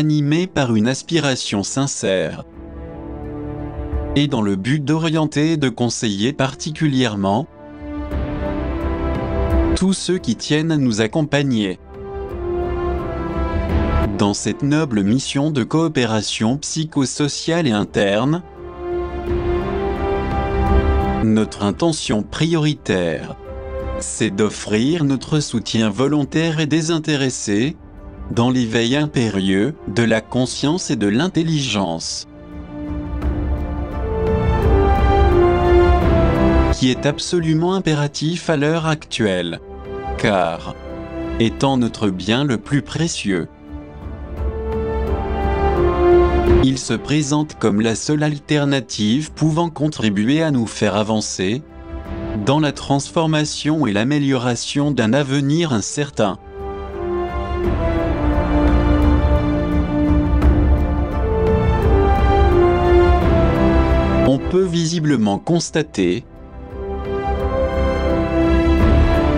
animés par une aspiration sincère. Et dans le but d'orienter et de conseiller particulièrement tous ceux qui tiennent à nous accompagner dans cette noble mission de coopération psychosociale et interne. Notre intention prioritaire, c'est d'offrir notre soutien volontaire et désintéressé dans l'éveil impérieux de la conscience et de l'intelligence, qui est absolument impératif à l'heure actuelle, car, étant notre bien le plus précieux, il se présente comme la seule alternative pouvant contribuer à nous faire avancer dans la transformation et l'amélioration d'un avenir incertain. On peut visiblement constater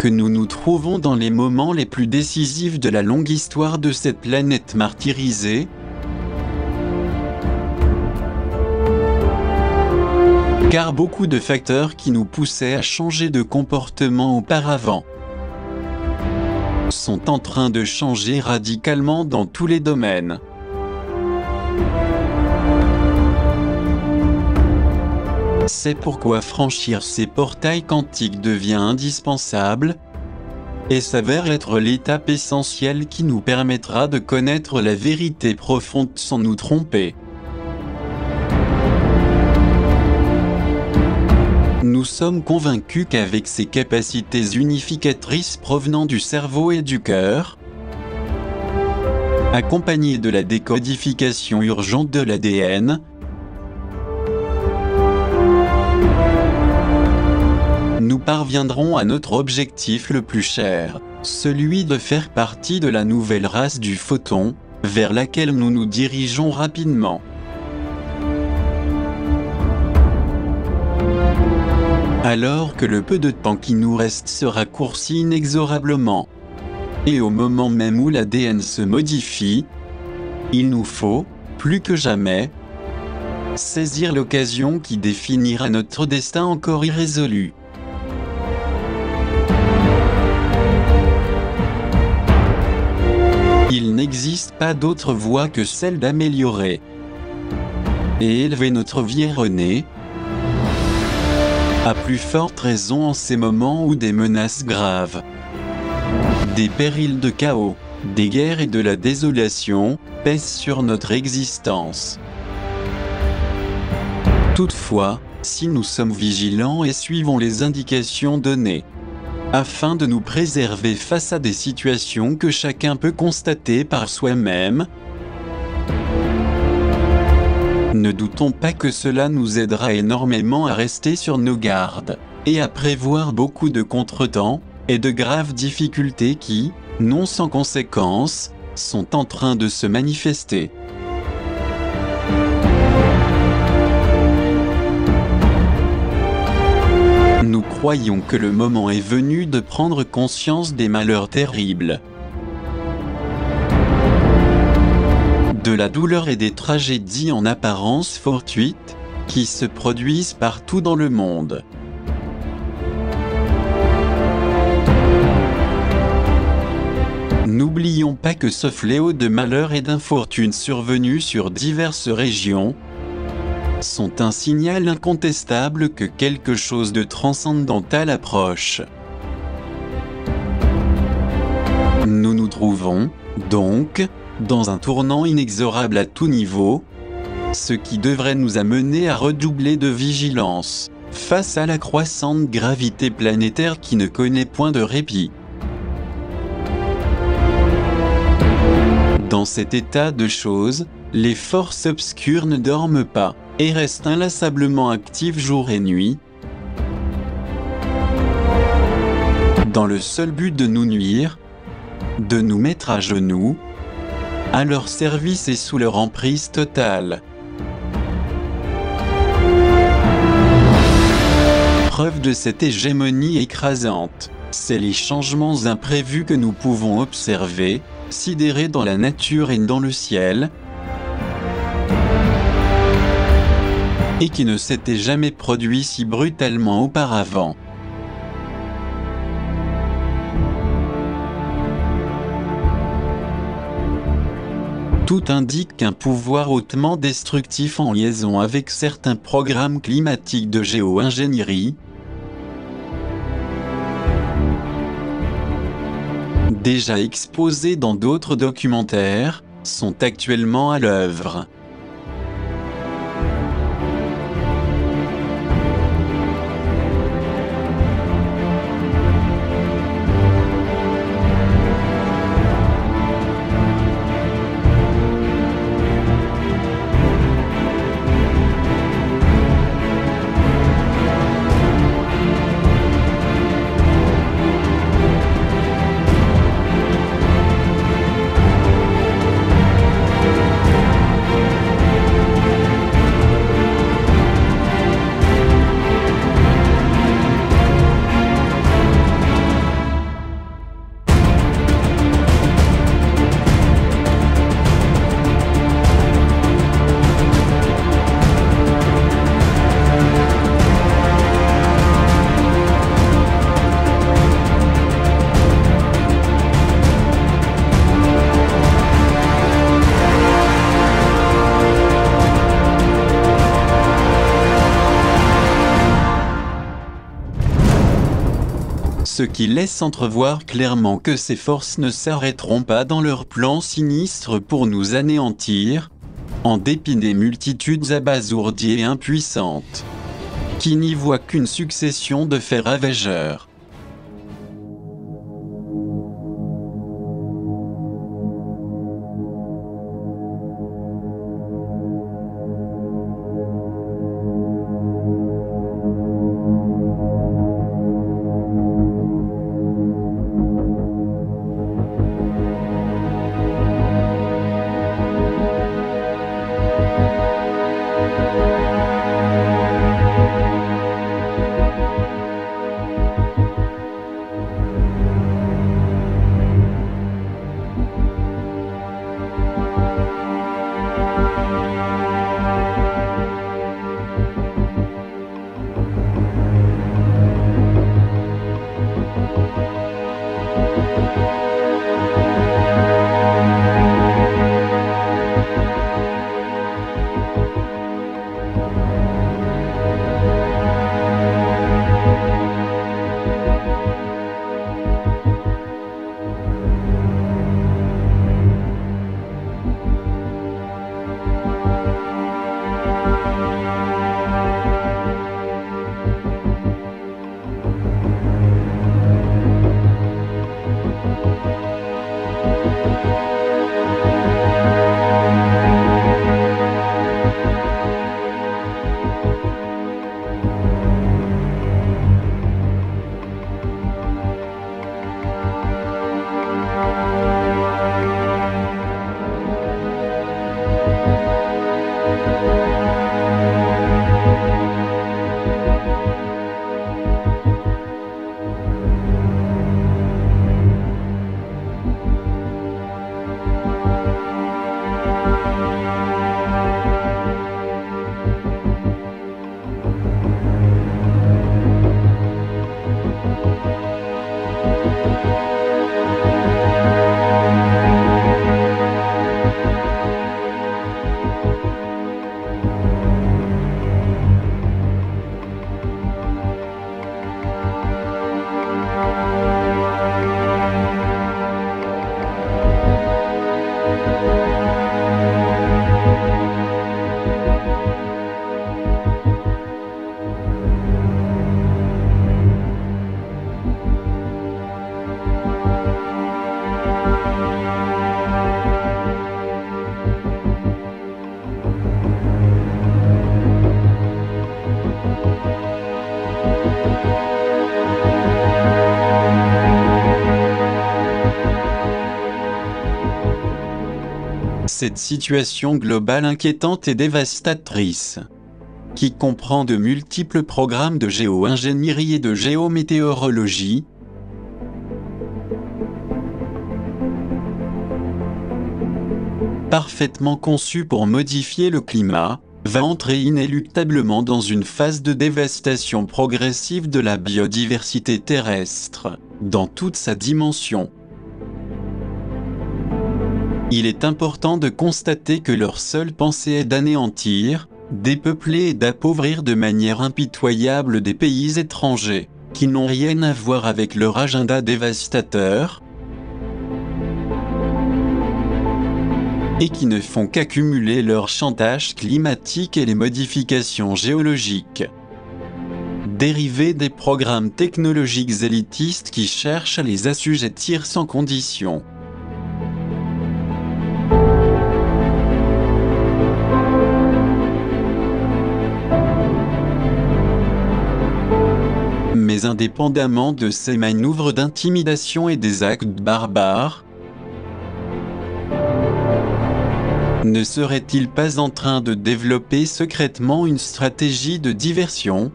que nous nous trouvons dans les moments les plus décisifs de la longue histoire de cette planète martyrisée, car beaucoup de facteurs qui nous poussaient à changer de comportement auparavant sont en train de changer radicalement dans tous les domaines. C'est pourquoi franchir ces portails quantiques devient indispensable et s'avère être l'étape essentielle qui nous permettra de connaître la vérité profonde sans nous tromper. Nous sommes convaincus qu'avec ces capacités unificatrices provenant du cerveau et du cœur, accompagnées de la décodification urgente de l'ADN, nous parviendrons à notre objectif le plus cher, celui de faire partie de la nouvelle race du photon, vers laquelle nous nous dirigeons rapidement. Alors que le peu de temps qui nous reste se raccourcit inexorablement, et au moment même où l'ADN se modifie, il nous faut, plus que jamais, saisir l'occasion qui définira notre destin encore irrésolu. Il n'existe pas d'autre voie que celle d'améliorer et élever notre vie erronée, à plus forte raison en ces moments où des menaces graves, des périls de chaos, des guerres et de la désolation pèsent sur notre existence. Toutefois, si nous sommes vigilants et suivons les indications données, afin de nous préserver face à des situations que chacun peut constater par soi-même, ne doutons pas que cela nous aidera énormément à rester sur nos gardes, et à prévoir beaucoup de contretemps et de graves difficultés qui, non sans conséquences, sont en train de se manifester. Nous croyons que le moment est venu de prendre conscience des malheurs terribles, de la douleur et des tragédies en apparence fortuites qui se produisent partout dans le monde. N'oublions pas que ce fléau de malheur et d'infortune survenu sur diverses régions sont un signal incontestable que quelque chose de transcendantal approche. Nous nous trouvons, donc, dans un tournant inexorable à tout niveau, ce qui devrait nous amener à redoubler de vigilance face à la croissante gravité planétaire qui ne connaît point de répit. Dans cet état de choses, les forces obscures ne dorment pas et restent inlassablement actives jour et nuit, dans le seul but de nous nuire, de nous mettre à genoux, à leur service et sous leur emprise totale. Preuve de cette hégémonie écrasante, c'est les changements imprévus que nous pouvons observer sidéré dans la nature et dans le ciel, et qui ne s'était jamais produit si brutalement auparavant. Tout indique qu'un pouvoir hautement destructif en liaison avec certains programmes climatiques de géo-ingénierie, déjà exposés dans d'autres documentaires, sont actuellement à l'œuvre. Ce qui laisse entrevoir clairement que ces forces ne s'arrêteront pas dans leur plan sinistre pour nous anéantir, en dépit des multitudes abasourdies et impuissantes, qui n'y voient qu'une succession de faits ravageurs. Cette situation globale inquiétante et dévastatrice, qui comprend de multiples programmes de géo-ingénierie et de géométéorologie, parfaitement conçu pour modifier le climat, va entrer inéluctablement dans une phase de dévastation progressive de la biodiversité terrestre, dans toute sa dimension. Il est important de constater que leur seule pensée est d'anéantir, dépeupler et d'appauvrir de manière impitoyable des pays étrangers, qui n'ont rien à voir avec leur agenda dévastateur, et qui ne font qu'accumuler leur chantage climatique et les modifications géologiques, dérivées des programmes technologiques élitistes qui cherchent à les assujettir sans condition. Mais indépendamment de ces manœuvres d'intimidation et des actes barbares, ne serait-il pas en train de développer secrètement une stratégie de diversion,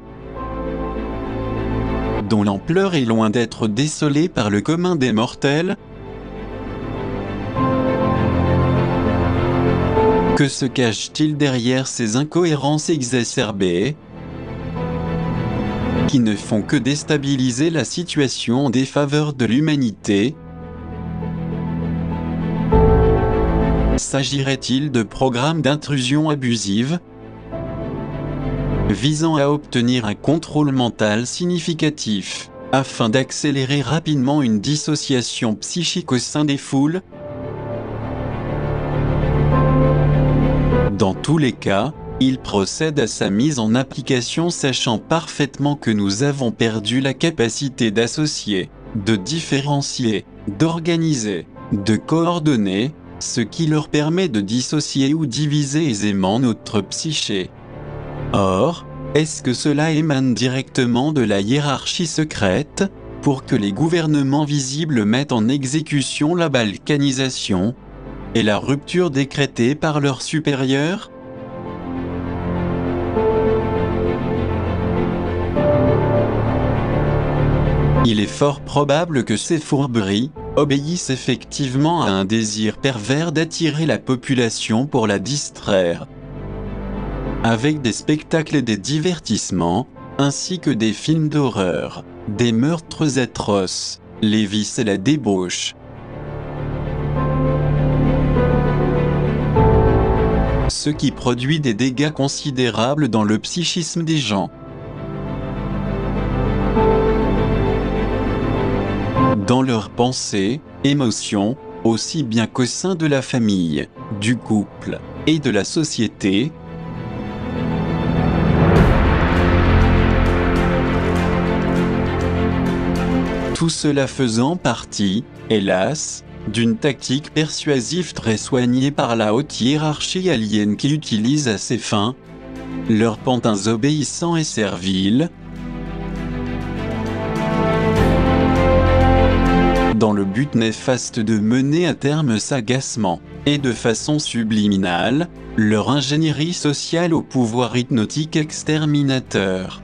dont l'ampleur est loin d'être décelée par le commun des mortels? Que se cache-t-il derrière ces incohérences exacerbées, qui ne font que déstabiliser la situation en défaveur de l'humanité? S'agirait-il de programmes d'intrusion abusive, visant à obtenir un contrôle mental significatif, afin d'accélérer rapidement une dissociation psychique au sein des foules? Dans tous les cas, il procède à sa mise en application sachant parfaitement que nous avons perdu la capacité d'associer, de différencier, d'organiser, de coordonner, ce qui leur permet de dissocier ou diviser aisément notre psyché. Or, est-ce que cela émane directement de la hiérarchie secrète, pour que les gouvernements visibles mettent en exécution la balkanisation et la rupture décrétée par leurs supérieurs? Il est fort probable que ces fourberies obéissent effectivement à un désir pervers d'attirer la population pour la distraire, avec des spectacles et des divertissements, ainsi que des films d'horreur, des meurtres atroces, les vices et la débauche. Ce qui produit des dégâts considérables dans le psychisme des gens. Dans leurs pensées, émotions, aussi bien qu'au sein de la famille, du couple et de la société. Tout cela faisant partie, hélas, d'une tactique persuasive très soignée par la haute hiérarchie alienne qui utilise à ses fins leurs pantins obéissants et serviles, dans le but néfaste de mener à terme sagacement, et de façon subliminale, leur ingénierie sociale au pouvoir hypnotique exterminateur.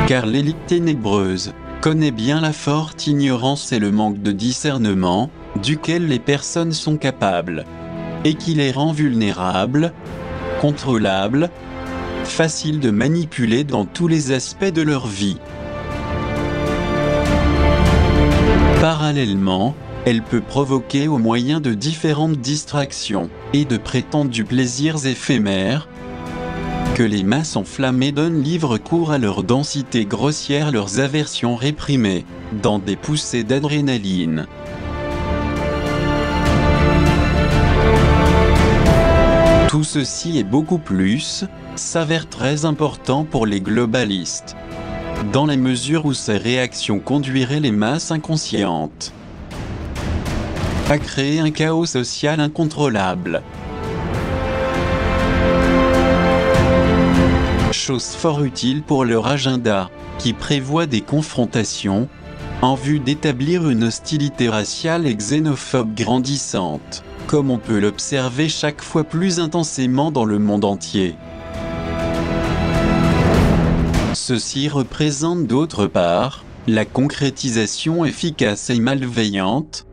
Car l'élite ténébreuse connaît bien la forte ignorance et le manque de discernement, duquel les personnes sont capables, et qui les rend vulnérables, contrôlables, faciles de manipuler dans tous les aspects de leur vie. Parallèlement, elle peut provoquer au moyen de différentes distractions et de prétendus plaisirs éphémères que les masses enflammées donnent libre cours à leur densité grossière, leurs aversions réprimées, dans des poussées d'adrénaline. Tout ceci et beaucoup plus s'avère très important pour les globalistes, dans la mesure où ces réactions conduiraient les masses inconscientes à créer un chaos social incontrôlable. Chose fort utile pour leur agenda, qui prévoit des confrontations, en vue d'établir une hostilité raciale et xénophobe grandissante, comme on peut l'observer chaque fois plus intensément dans le monde entier. Ceci représente d'autre part la concrétisation efficace et malveillante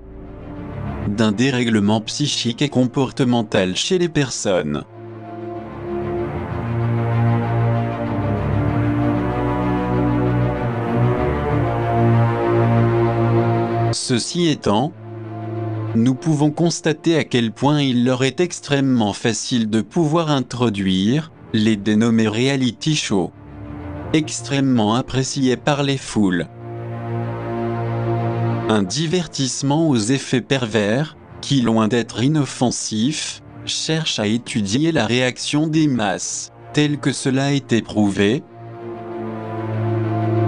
d'un dérèglement psychique et comportemental chez les personnes. Ceci étant, nous pouvons constater à quel point il leur est extrêmement facile de pouvoir introduire les dénommés reality shows, extrêmement appréciés par les foules. Un divertissement aux effets pervers, qui loin d'être inoffensif, cherche à étudier la réaction des masses, tel que cela a été prouvé,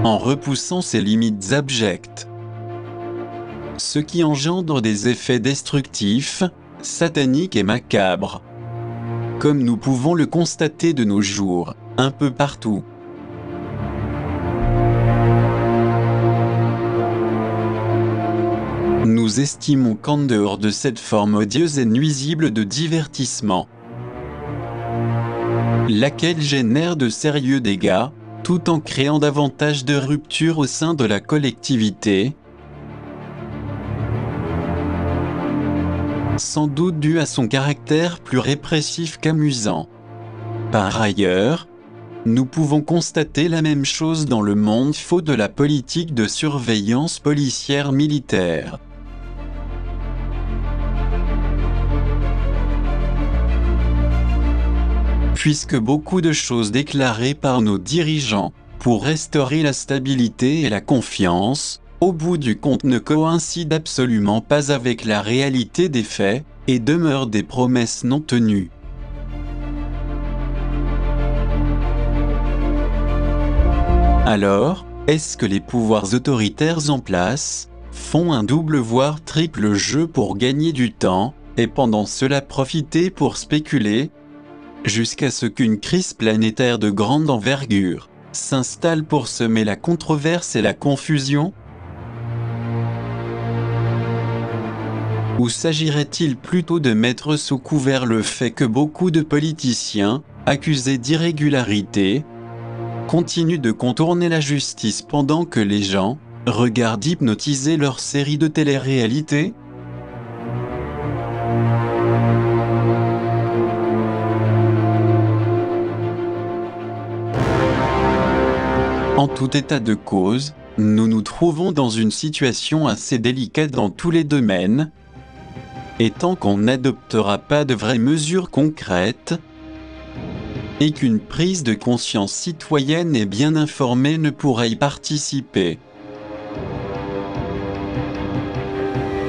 en repoussant ses limites abjectes. Ce qui engendre des effets destructifs, sataniques et macabres. Comme nous pouvons le constater de nos jours, un peu partout. Nous estimons qu'en dehors de cette forme odieuse et nuisible de divertissement, laquelle génère de sérieux dégâts, tout en créant davantage de ruptures au sein de la collectivité, sans doute dû à son caractère plus répressif qu'amusant. Par ailleurs, nous pouvons constater la même chose dans le monde faux de la politique de surveillance policière militaire. Puisque beaucoup de choses déclarées par nos dirigeants pour restaurer la stabilité et la confiance, au bout du compte ne coïncident absolument pas avec la réalité des faits, et demeurent des promesses non tenues. Alors, est-ce que les pouvoirs autoritaires en place font un double voire triple jeu pour gagner du temps, et pendant cela profiter pour spéculer, jusqu'à ce qu'une crise planétaire de grande envergure s'installe pour semer la controverse et la confusion ? Ou s'agirait-il plutôt de mettre sous couvert le fait que beaucoup de politiciens, accusés d'irrégularité, continuent de contourner la justice pendant que les gens regardent hypnotiser leur série de télé-réalité ? En tout état de cause, nous nous trouvons dans une situation assez délicate dans tous les domaines, et tant qu'on n'adoptera pas de vraies mesures concrètes, et qu'une prise de conscience citoyenne et bien informée ne pourra y participer,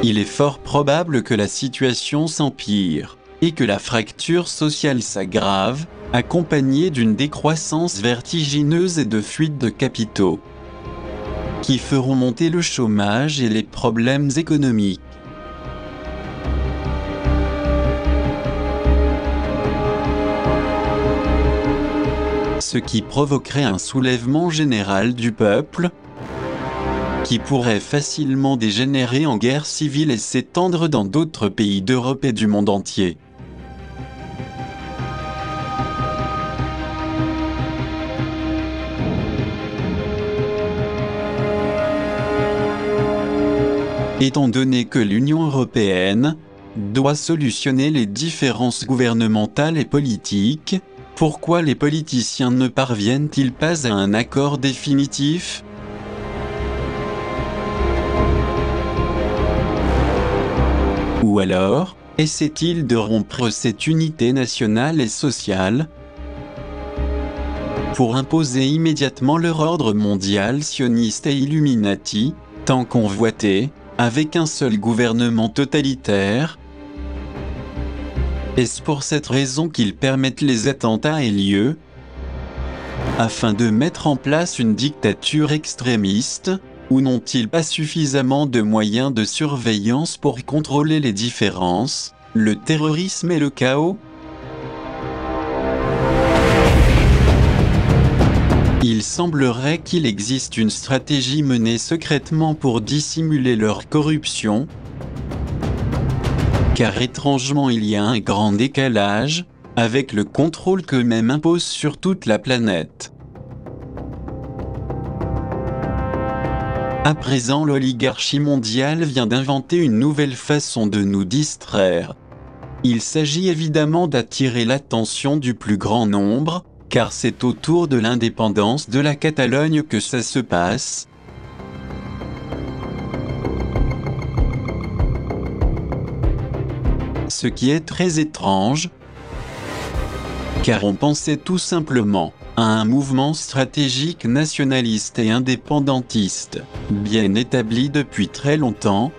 il est fort probable que la situation s'empire, et que la fracture sociale s'aggrave, accompagnée d'une décroissance vertigineuse et de fuite de capitaux, qui feront monter le chômage et les problèmes économiques. Ce qui provoquerait un soulèvement général du peuple, qui pourrait facilement dégénérer en guerre civile et s'étendre dans d'autres pays d'Europe et du monde entier. Étant donné que l'Union européenne doit solutionner les différences gouvernementales et politiques, pourquoi les politiciens ne parviennent-ils pas à un accord définitif ? Ou alors, essaient-ils de rompre cette unité nationale et sociale pour imposer immédiatement leur ordre mondial sioniste et illuminati, tant convoité, avec un seul gouvernement totalitaire? Est-ce pour cette raison qu'ils permettent les attentats aient lieu, afin de mettre en place une dictature extrémiste, ou n'ont-ils pas suffisamment de moyens de surveillance pour contrôler les différences, le terrorisme et le chaos? Il semblerait qu'il existe une stratégie menée secrètement pour dissimuler leur corruption, car étrangement il y a un grand décalage avec le contrôle qu'eux-mêmes imposent sur toute la planète. À présent, l'oligarchie mondiale vient d'inventer une nouvelle façon de nous distraire. Il s'agit évidemment d'attirer l'attention du plus grand nombre, car c'est autour de l'indépendance de la Catalogne que ça se passe. Ce qui est très étrange, car on pensait tout simplement à un mouvement stratégique nationaliste et indépendantiste, bien établi depuis très longtemps,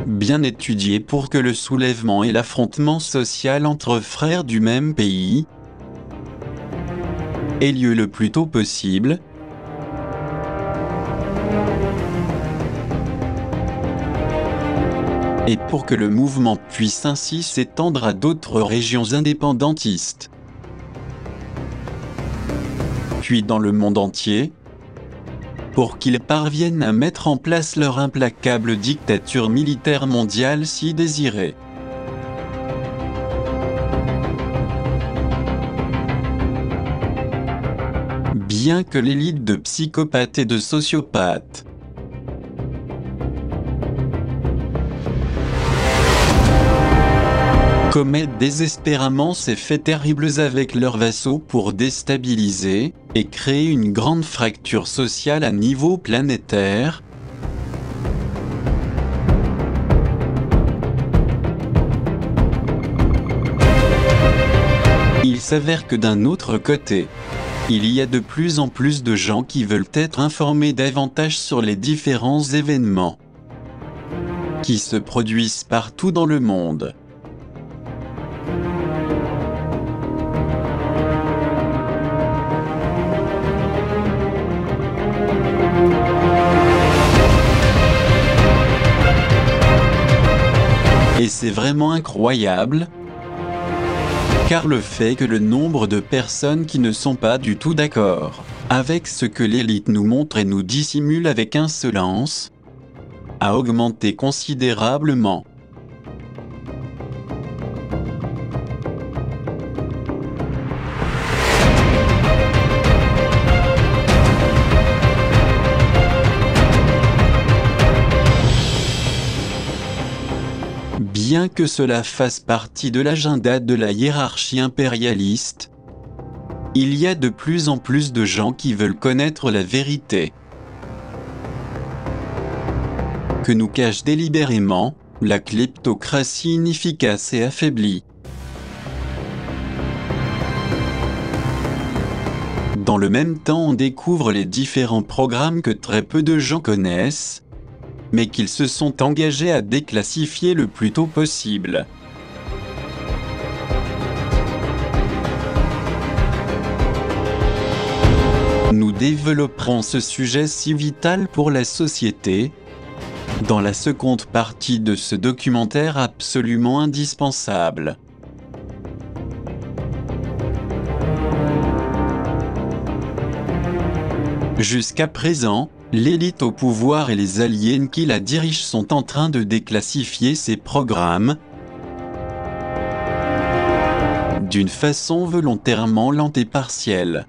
bien étudié pour que le soulèvement et l'affrontement social entre frères du même pays ait lieu le plus tôt possible, et pour que le mouvement puisse ainsi s'étendre à d'autres régions indépendantistes, puis dans le monde entier, pour qu'ils parviennent à mettre en place leur implacable dictature militaire mondiale si désirée. Bien que l'élite de psychopathes et de sociopathes commettent désespérément ces faits terribles avec leurs vassaux pour déstabiliser et créer une grande fracture sociale à niveau planétaire, il s'avère que d'un autre côté, il y a de plus en plus de gens qui veulent être informés davantage sur les différents événements qui se produisent partout dans le monde. Et c'est vraiment incroyable, car le fait que le nombre de personnes qui ne sont pas du tout d'accord avec ce que l'élite nous montre et nous dissimule avec insolence a augmenté considérablement. Bien que cela fasse partie de l'agenda de la hiérarchie impérialiste, il y a de plus en plus de gens qui veulent connaître la vérité, que nous cache délibérément la kleptocratie inefficace et affaiblie. Dans le même temps, on découvre les différents programmes que très peu de gens connaissent, mais qu'ils se sont engagés à déclassifier le plus tôt possible. Nous développerons ce sujet si vital pour la société dans la seconde partie de ce documentaire absolument indispensable. Jusqu'à présent, l'élite au pouvoir et les aliens qui la dirigent sont en train de déclassifier ces programmes d'une façon volontairement lente et partielle.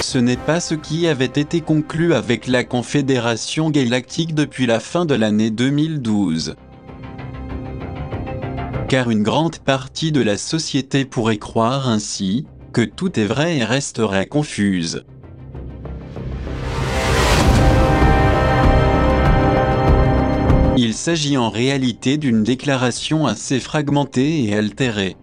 Ce n'est pas ce qui avait été conclu avec la Confédération Galactique depuis la fin de l'année 2012. Car une grande partie de la société pourrait croire ainsi que tout est vrai et resterait confuse. Il s'agit en réalité d'une déclaration assez fragmentée et altérée.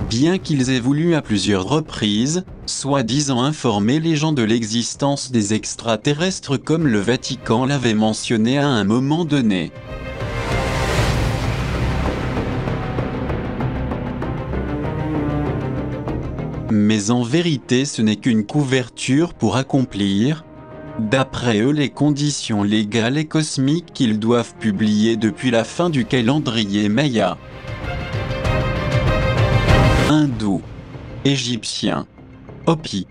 Bien qu'ils aient voulu à plusieurs reprises, soi-disant informer les gens de l'existence des extraterrestres comme le Vatican l'avait mentionné à un moment donné. Mais en vérité, ce n'est qu'une couverture pour accomplir, d'après eux, les conditions légales et cosmiques qu'ils doivent publier depuis la fin du calendrier Maya. Hindou, égyptien, Hopi,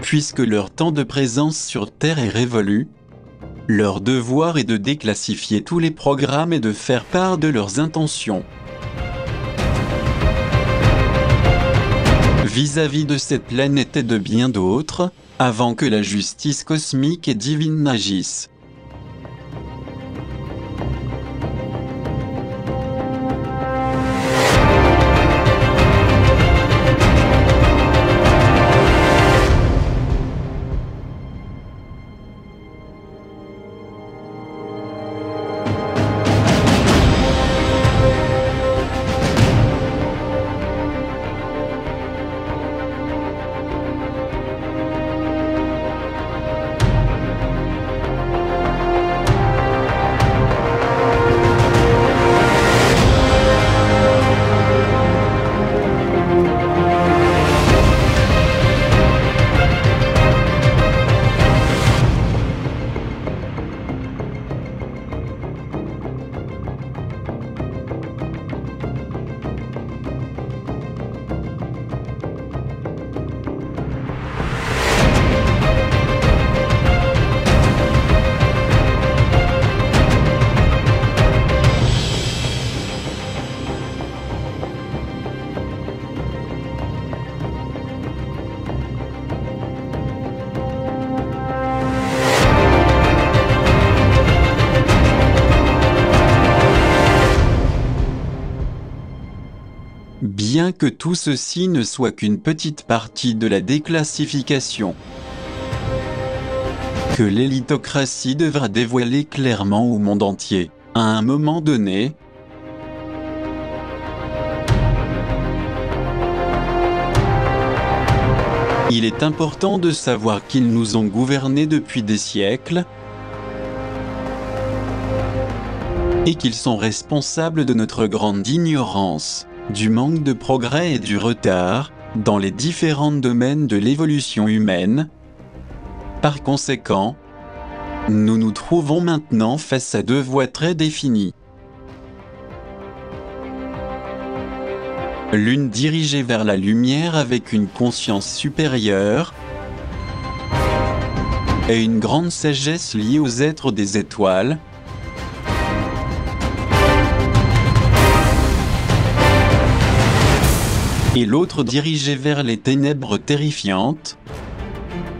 Puisque leur temps de présence sur Terre est révolu, leur devoir est de déclassifier tous les programmes et de faire part de leurs intentions. Vis-à-vis de cette planète et de bien d'autres, avant que la justice cosmique et divine n'agisse. Bien que tout ceci ne soit qu'une petite partie de la déclassification, que l'élitocratie devra dévoiler clairement au monde entier, à un moment donné, il est important de savoir qu'ils nous ont gouvernés depuis des siècles et qu'ils sont responsables de notre grande ignorance, du manque de progrès et du retard dans les différents domaines de l'évolution humaine. Par conséquent, nous nous trouvons maintenant face à deux voies très définies. L'une dirigée vers la lumière avec une conscience supérieure et une grande sagesse liée aux êtres des étoiles, et l'autre dirigée vers les ténèbres terrifiantes,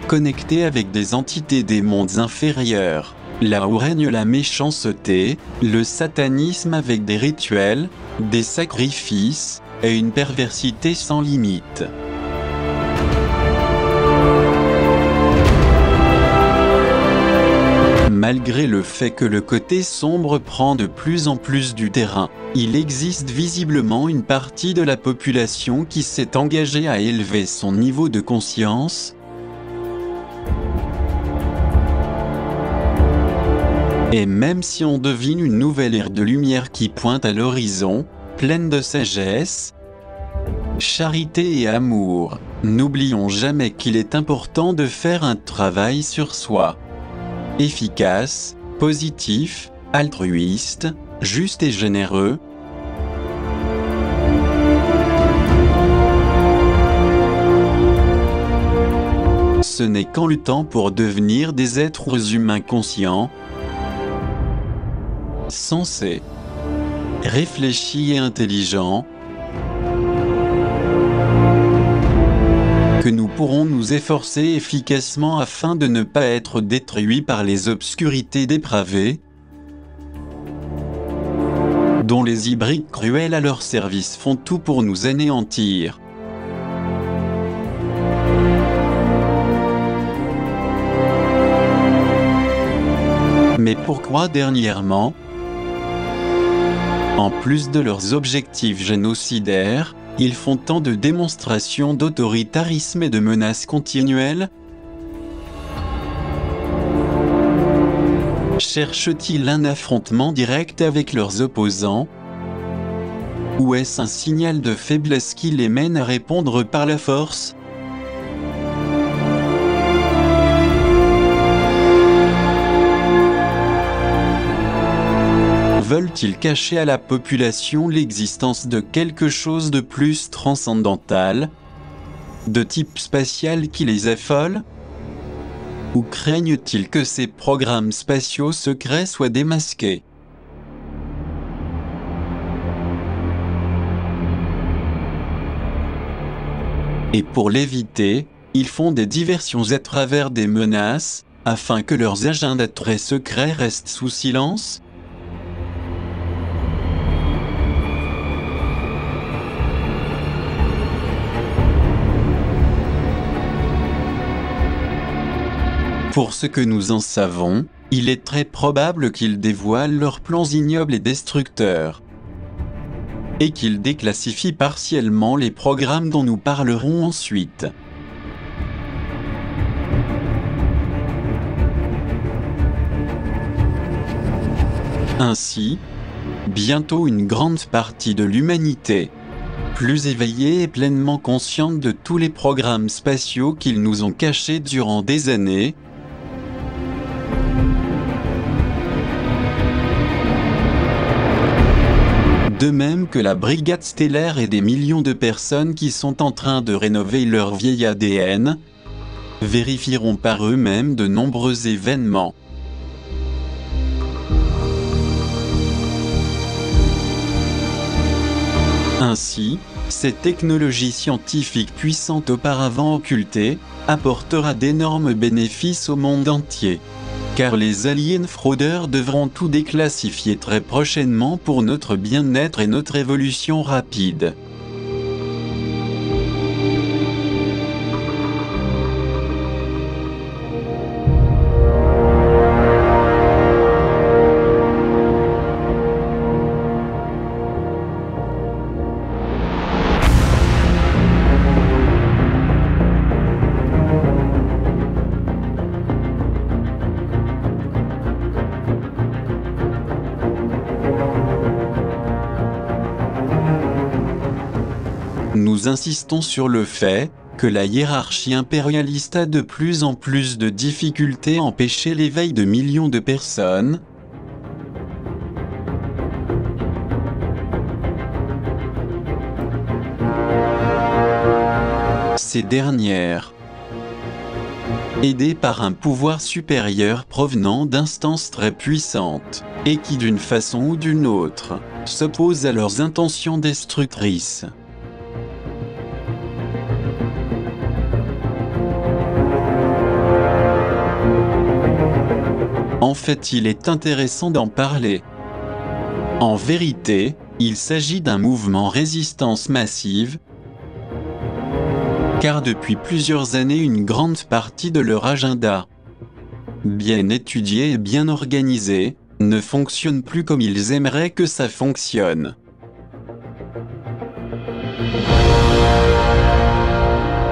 connectée avec des entités des mondes inférieurs, là où règne la méchanceté, le satanisme avec des rituels, des sacrifices, et une perversité sans limite. Malgré le fait que le côté sombre prend de plus en plus du terrain, il existe visiblement une partie de la population qui s'est engagée à élever son niveau de conscience et même si on devine une nouvelle ère de lumière qui pointe à l'horizon, pleine de sagesse, charité et amour, n'oublions jamais qu'il est important de faire un travail sur soi. Efficace, positif, altruiste, juste et généreux. Ce n'est qu'en luttant pour devenir des êtres humains conscients, sensés, réfléchis et intelligents, que nous pourrons nous efforcer efficacement afin de ne pas être détruits par les obscurités dépravées, dont les hybrides cruels à leur service font tout pour nous anéantir. Mais pourquoi dernièrement, en plus de leurs objectifs génocidaires, ils font tant de démonstrations d'autoritarisme et de menaces continuelles? Cherchent-ils un affrontement direct avec leurs opposants? Ou est-ce un signal de faiblesse qui les mène à répondre par la force? Veulent-ils cacher à la population l'existence de quelque chose de plus transcendantal, de type spatial qui les affole? Ou craignent-ils que ces programmes spatiaux secrets soient démasqués? Et pour l'éviter, ils font des diversions à travers des menaces, afin que leurs agendas très secrets restent sous silence? Pour ce que nous en savons, il est très probable qu'ils dévoilent leurs plans ignobles et destructeurs, et qu'ils déclassifient partiellement les programmes dont nous parlerons ensuite. Ainsi, bientôt une grande partie de l'humanité, plus éveillée et pleinement consciente de tous les programmes spatiaux qu'ils nous ont cachés durant des années, de même que la brigade stellaire et des millions de personnes qui sont en train de rénover leur vieil ADN, vérifieront par eux-mêmes de nombreux événements. Ainsi, cette technologie scientifique puissante auparavant occultée, apportera d'énormes bénéfices au monde entier. Car les aliens fraudeurs devront tout déclassifier très prochainement pour notre bien-être et notre évolution rapide. Nous insistons sur le fait que la hiérarchie impérialiste a de plus en plus de difficultés à empêcher l'éveil de millions de personnes, ces dernières, aidées par un pouvoir supérieur provenant d'instances très puissantes, et qui d'une façon ou d'une autre, s'opposent à leurs intentions destructrices. En fait, il est intéressant d'en parler. En vérité, il s'agit d'un mouvement résistance massive, car depuis plusieurs années une grande partie de leur agenda, bien étudié et bien organisé, ne fonctionne plus comme ils aimeraient que ça fonctionne.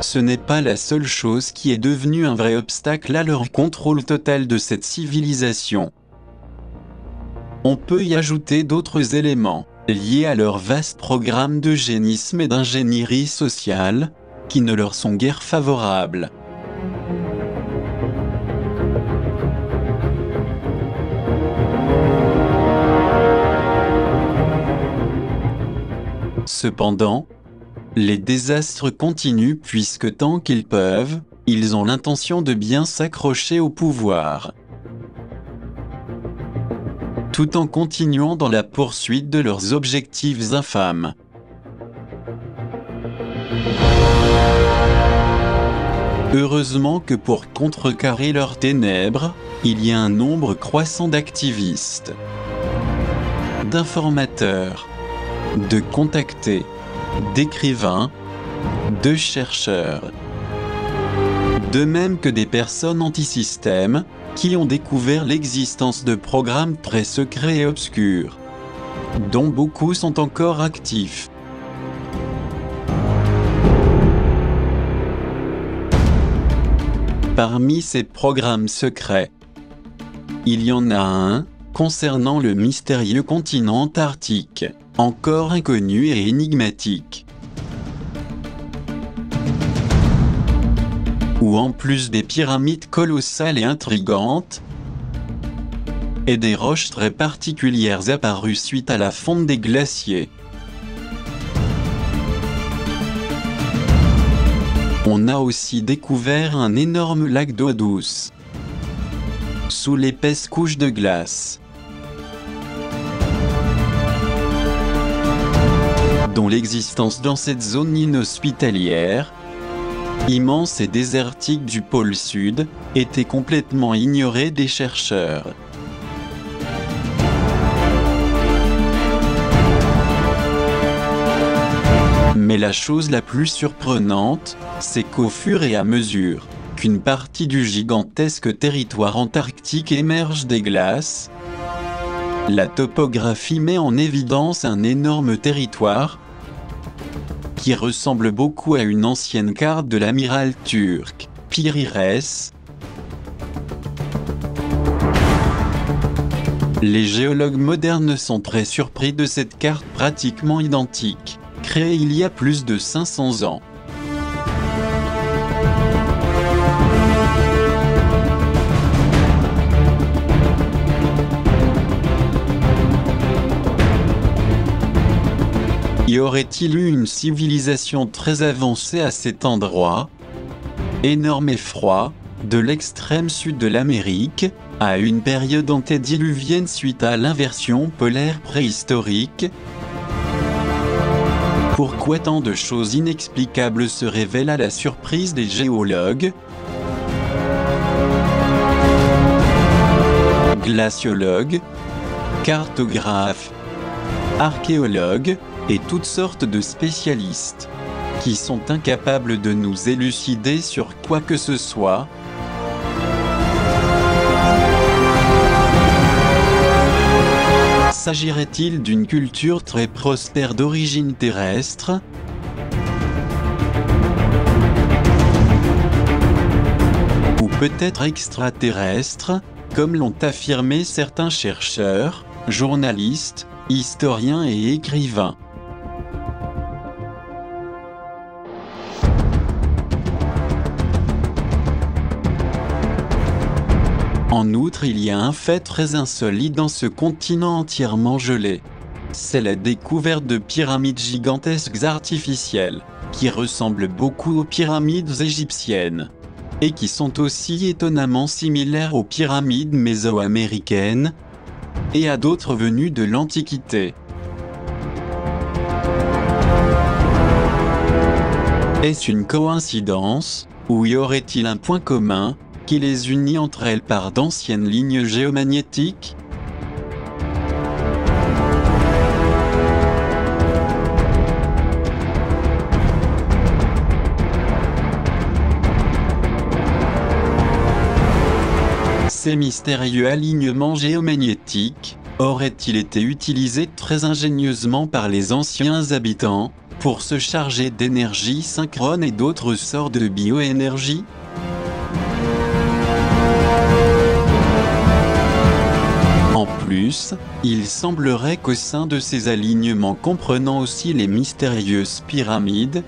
Ce n'est pas la seule chose qui est devenue un vrai obstacle à leur contrôle total de cette civilisation. On peut y ajouter d'autres éléments, liés à leur vaste programme d'eugénisme et d'ingénierie sociale, qui ne leur sont guère favorables. Cependant, les désastres continuent puisque tant qu'ils peuvent, ils ont l'intention de bien s'accrocher au pouvoir, tout en continuant dans la poursuite de leurs objectifs infâmes. Heureusement que pour contrecarrer leurs ténèbres, il y a un nombre croissant d'activistes, d'informateurs, de contactés, d'écrivains, de chercheurs, de même que des personnes anti-système qui ont découvert l'existence de programmes très secrets et obscurs, dont beaucoup sont encore actifs. Parmi ces programmes secrets, il y en a un concernant le mystérieux continent antarctique, encore inconnu et énigmatique, où en plus des pyramides colossales et intrigantes, et des roches très particulières apparues suite à la fonte des glaciers, on a aussi découvert un énorme lac d'eau douce, sous l'épaisse couche de glace, dont l'existence dans cette zone inhospitalière, immense et désertique du pôle Sud, était complètement ignorée des chercheurs. Mais la chose la plus surprenante, c'est qu'au fur et à mesure qu'une partie du gigantesque territoire antarctique émerge des glaces, la topographie met en évidence un énorme territoire qui ressemble beaucoup à une ancienne carte de l'amiral turc, Piri-Reis. Les géologues modernes sont très surpris de cette carte pratiquement identique, créée il y a plus de 500 ans. Y aurait-il eu une civilisation très avancée à cet endroit, énorme et froid, de l'extrême sud de l'Amérique, à une période antédiluvienne suite à l'inversion polaire préhistorique? Pourquoi tant de choses inexplicables se révèlent à la surprise des géologues, glaciologues, cartographes, archéologues, et toutes sortes de spécialistes, qui sont incapables de nous élucider sur quoi que ce soit? S'agirait-il d'une culture très prospère d'origine terrestre? Ou peut-être extraterrestre, comme l'ont affirmé certains chercheurs, journalistes, historiens et écrivains? En outre, il y a un fait très insolite dans ce continent entièrement gelé. C'est la découverte de pyramides gigantesques artificielles, qui ressemblent beaucoup aux pyramides égyptiennes, et qui sont aussi étonnamment similaires aux pyramides mésoaméricaines, et à d'autres venues de l'Antiquité. Est-ce une coïncidence, ou y aurait-il un point commun qui les unit entre elles par d'anciennes lignes géomagnétiques? Ces mystérieux alignements géomagnétiques auraient-ils été utilisés très ingénieusement par les anciens habitants pour se charger d'énergie synchrone et d'autres sortes de bioénergie? En plus, il semblerait qu'au sein de ces alignements comprenant aussi les mystérieuses pyramides,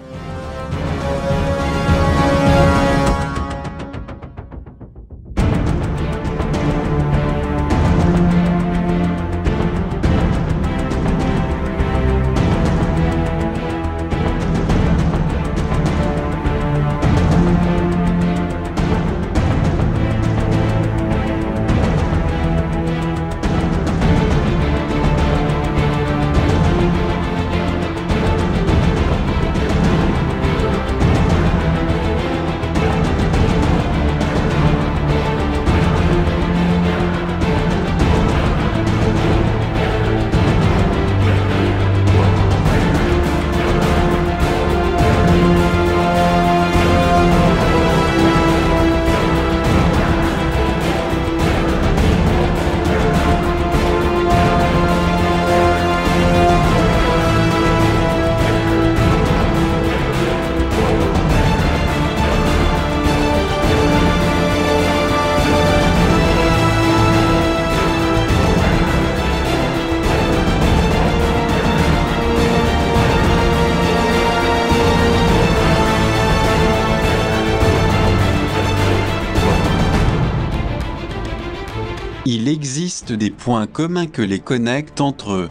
il existe des points communs que les connectent entre eux.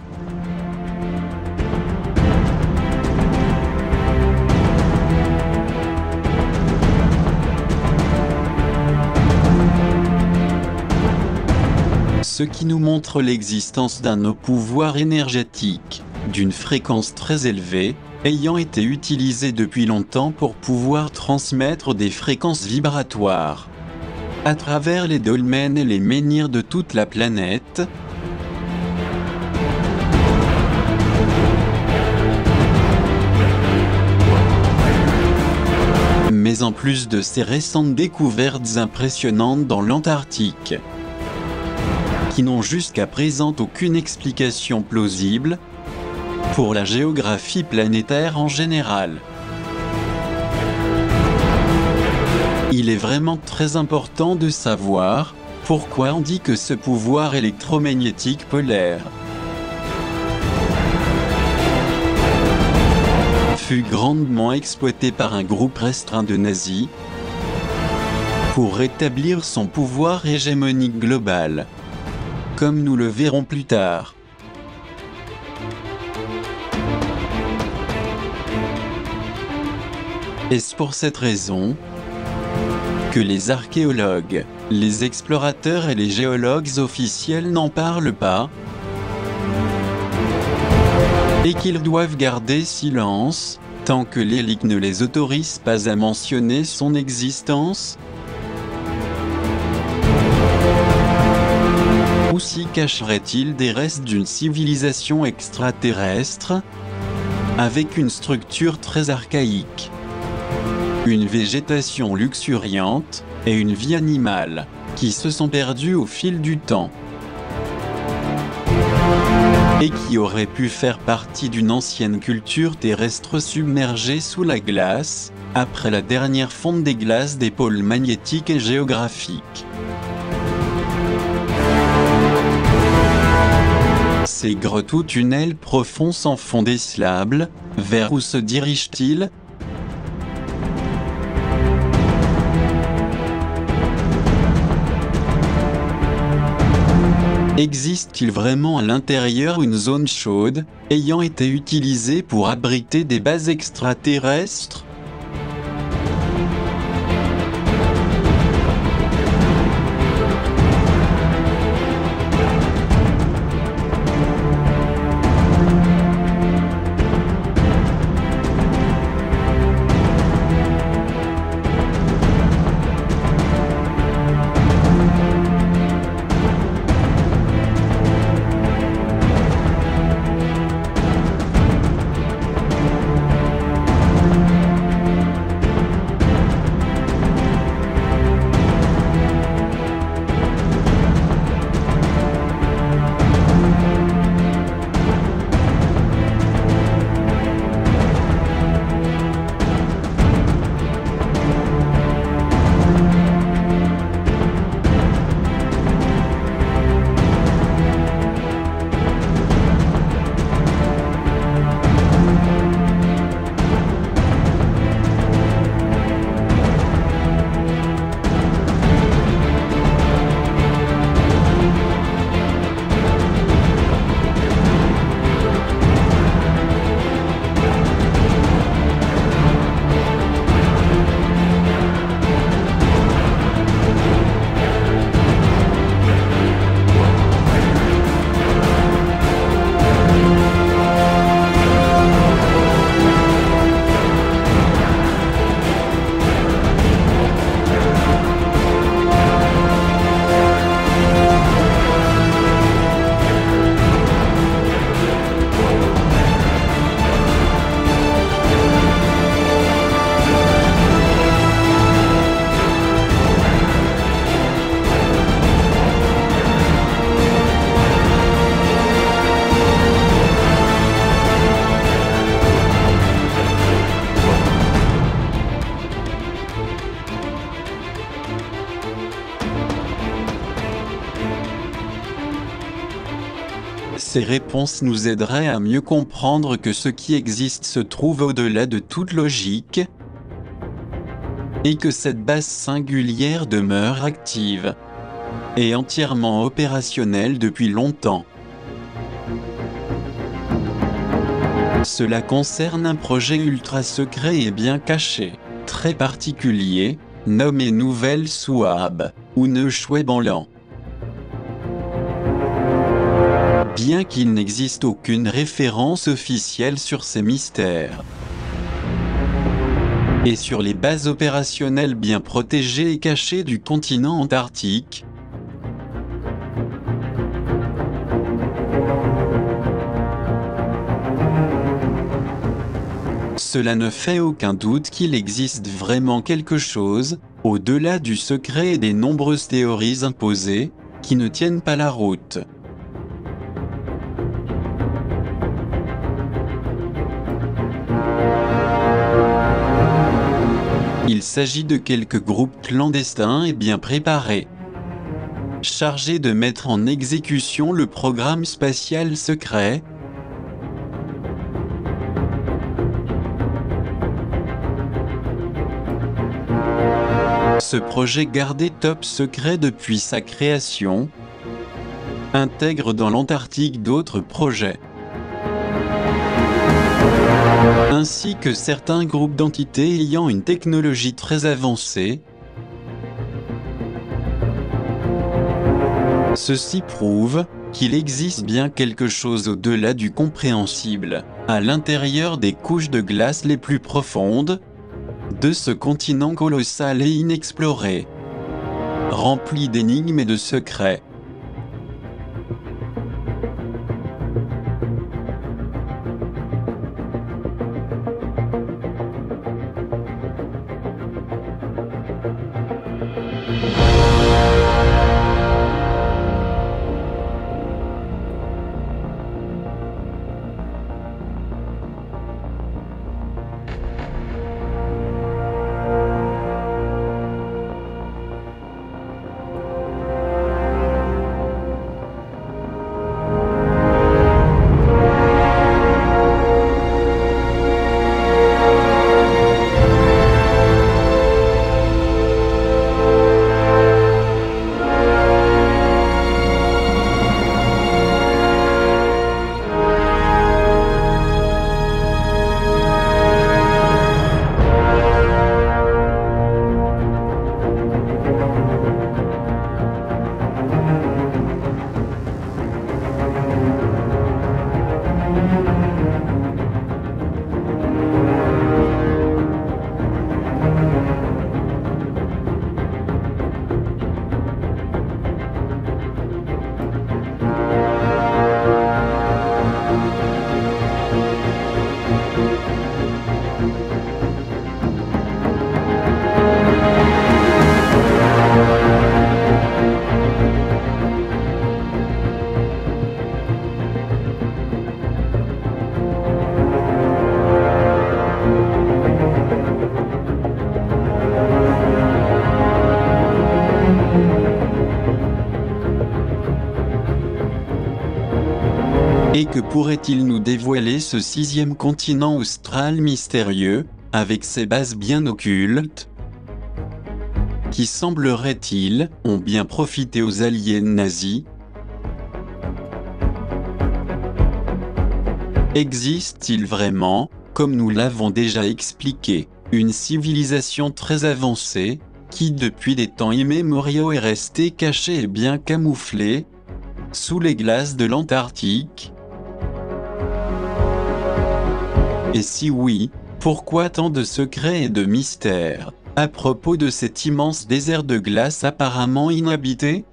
ce qui nous montre l'existence d'un pouvoir énergétique, d'une fréquence très élevée, ayant été utilisé depuis longtemps pour pouvoir transmettre des fréquences vibratoires à travers les dolmens et les menhirs de toute la planète. Mais en plus de ces récentes découvertes impressionnantes dans l'Antarctique, qui n'ont jusqu'à présent aucune explication plausible pour la géographie planétaire en général, il est vraiment très important de savoir pourquoi on dit que ce pouvoir électromagnétique polaire fut grandement exploité par un groupe restreint de nazis pour rétablir son pouvoir hégémonique global, comme nous le verrons plus tard. Est-ce pour cette raison que les archéologues, les explorateurs et les géologues officiels n'en parlent pas, et qu'ils doivent garder silence tant que l'élite ne les autorise pas à mentionner son existence? Ou s'y cacherait-il des restes d'une civilisation extraterrestre avec une structure très archaïque, une végétation luxuriante et une vie animale qui se sont perdues au fil du temps et qui auraient pu faire partie d'une ancienne culture terrestre submergée sous la glace après la dernière fonte des glaces des pôles magnétiques et géographiques. Ces grottes ou tunnels profonds sans fond décelable, vers où se dirigent-ils? Existe-t-il vraiment à l'intérieur une zone chaude, ayant été utilisée pour abriter des bases extraterrestres? Ces réponses nous aideraient à mieux comprendre que ce qui existe se trouve au-delà de toute logique et que cette base singulière demeure active et entièrement opérationnelle depuis longtemps. Cela concerne un projet ultra secret et bien caché, très particulier, nommé Nouvelle Souabe ou Neuschwabenland. bien qu'il n'existe aucune référence officielle sur ces mystères. Et sur les bases opérationnelles bien protégées et cachées du continent antarctique, cela ne fait aucun doute qu'il existe vraiment quelque chose, au-delà du secret et des nombreuses théories imposées, qui ne tiennent pas la route. Il s'agit de quelques groupes clandestins et bien préparés, chargés de mettre en exécution le programme spatial secret, ce projet gardé top secret depuis sa création intègre dans l'Antarctique d'autres projets, ainsi que certains groupes d'entités ayant une technologie très avancée. Ceci prouve qu'il existe bien quelque chose au-delà du compréhensible, à l'intérieur des couches de glace les plus profondes de ce continent colossal et inexploré, rempli d'énigmes et de secrets. Et que pourrait-il nous dévoiler ce sixième continent austral mystérieux, avec ses bases bien occultes, qui semblerait-il, ont bien profité aux alliés nazis? Existe-t-il vraiment, comme nous l'avons déjà expliqué, une civilisation très avancée, qui depuis des temps immémoriaux est restée cachée et bien camouflée, sous les glaces de l'Antarctique? Et si oui, pourquoi tant de secrets et de mystères à propos de cet immense désert de glace apparemment inhabité?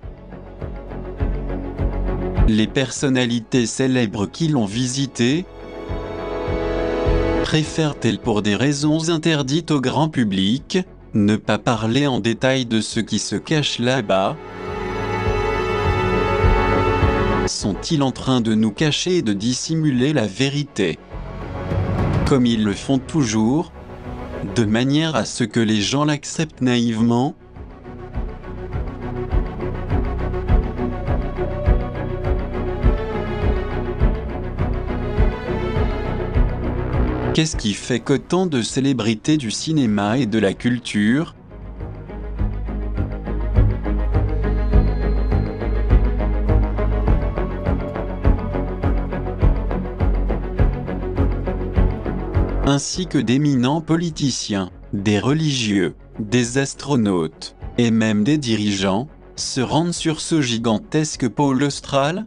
Les personnalités célèbres qui l'ont visité préfèrent-elles, pour des raisons interdites au grand public, ne pas parler en détail de ce qui se cache là-bas? Sont-ils en train de nous cacher et de dissimuler la vérité, comme ils le font toujours, de manière à ce que les gens l'acceptent naïvement? Qu'est-ce qui fait qu'autant de célébrités du cinéma et de la culture ainsi que d'éminents politiciens, des religieux, des astronautes, et même des dirigeants, se rendent sur ce gigantesque pôle austral?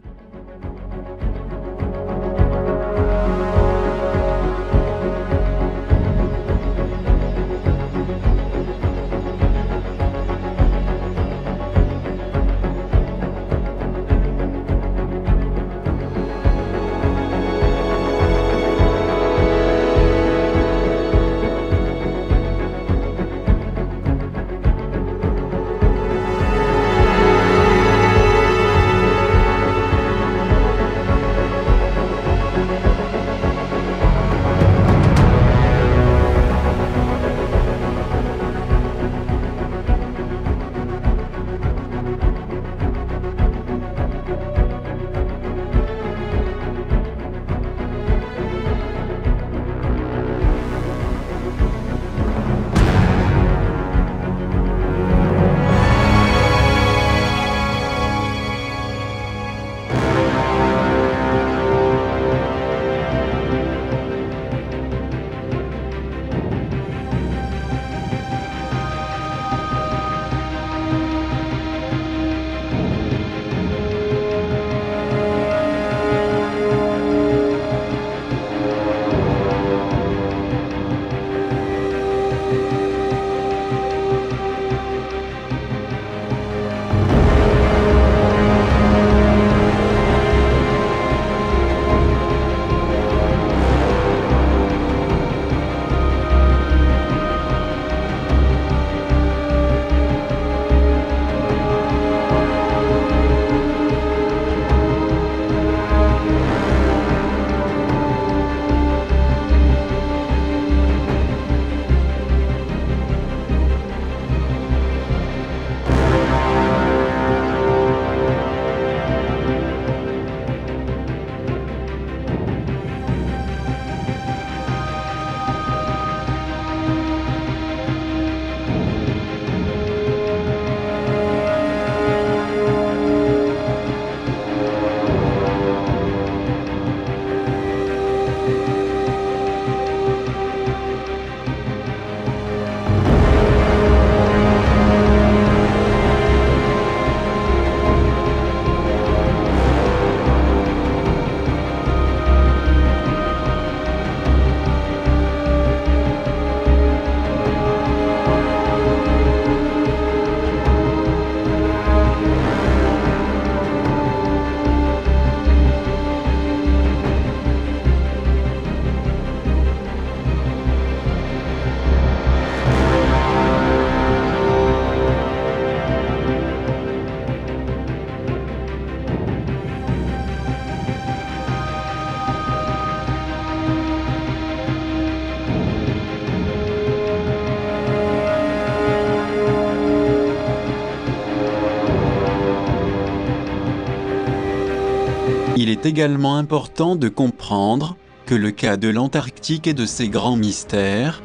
également important de comprendre que le cas de l'Antarctique et de ses grands mystères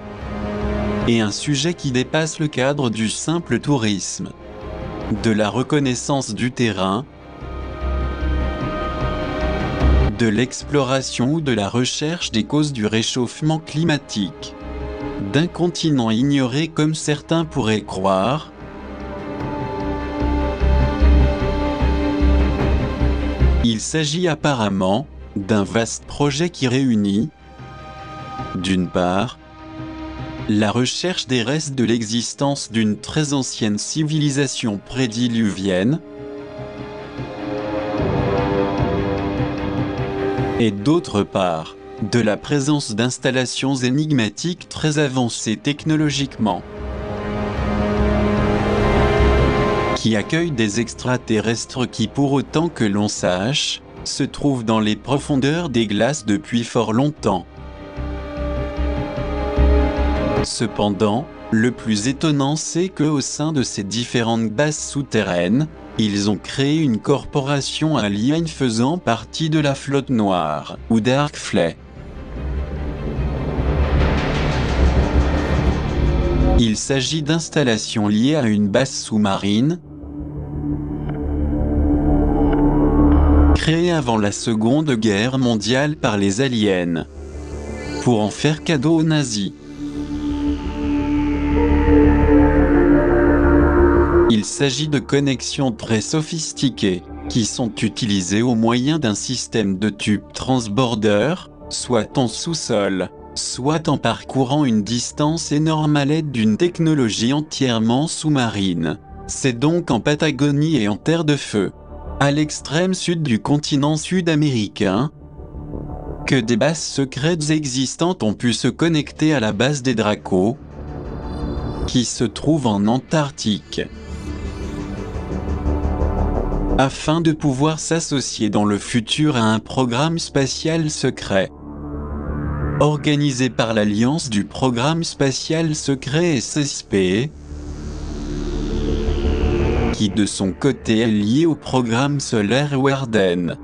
est un sujet qui dépasse le cadre du simple tourisme, de la reconnaissance du terrain, de l'exploration ou de la recherche des causes du réchauffement climatique, d'un continent ignoré comme certains pourraient croire. Il s'agit apparemment d'un vaste projet qui réunit, d'une part, la recherche des restes de l'existence d'une très ancienne civilisation prédiluvienne, et d'autre part, de la présence d'installations énigmatiques très avancées technologiquement, qui accueillent des extraterrestres qui, pour autant que l'on sache, se trouvent dans les profondeurs des glaces depuis fort longtemps. Cependant, le plus étonnant c'est qu'au sein de ces différentes bases souterraines, ils ont créé une corporation alien faisant partie de la Flotte Noire, ou Dark Fleet. Il s'agit d'installations liées à une base sous-marine, créée avant la Seconde Guerre mondiale par les aliens, pour en faire cadeau aux nazis. Il s'agit de connexions très sophistiquées, qui sont utilisées au moyen d'un système de tubes transbordeurs, soit en sous-sol, soit en parcourant une distance énorme à l'aide d'une technologie entièrement sous-marine. C'est donc en Patagonie et en Terre de Feu, à l'extrême sud du continent sud-américain, que des bases secrètes existantes ont pu se connecter à la base des Dracos, qui se trouve en Antarctique, afin de pouvoir s'associer dans le futur à un programme spatial secret, organisé par l'Alliance du Programme Spatial Secret SSP, qui de son côté est lié au programme solaire Warden.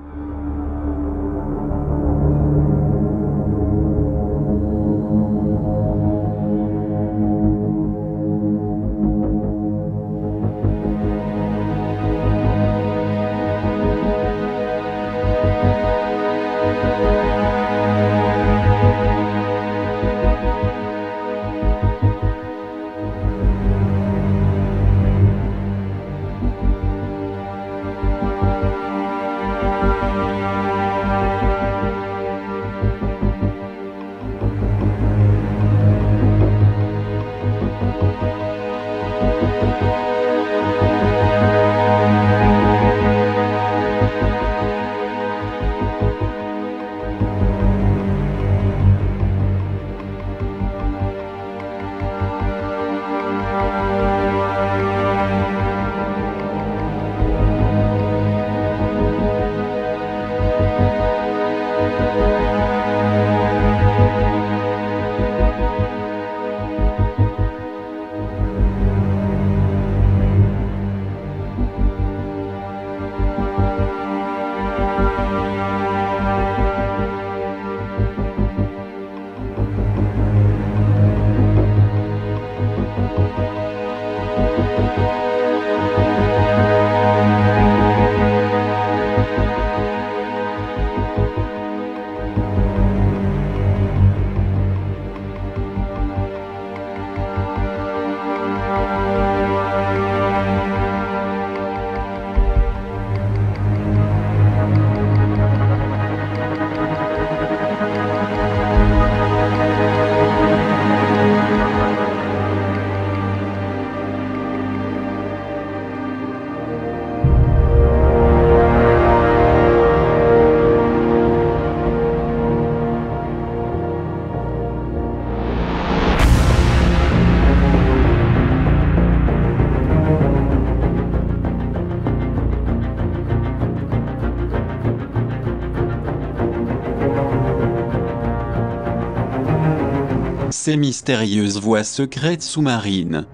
Ces mystérieuses voies secrètes sous-marines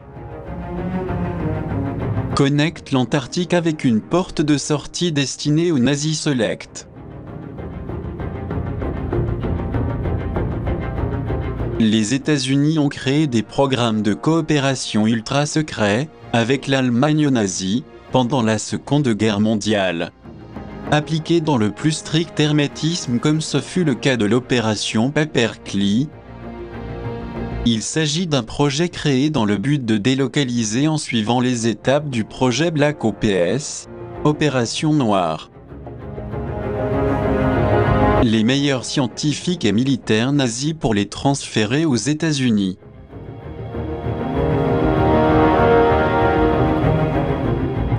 connectent l'Antarctique avec une porte de sortie destinée aux nazis select. Les États-Unis ont créé des programmes de coopération ultra secrets avec l'Allemagne nazie pendant la Seconde Guerre mondiale. Appliqués dans le plus strict hermétisme comme ce fut le cas de l'opération Paperclip. Il s'agit d'un projet créé dans le but de délocaliser en suivant les étapes du projet Black Ops, Opération Noire. Les meilleurs scientifiques et militaires nazis pour les transférer aux États-Unis.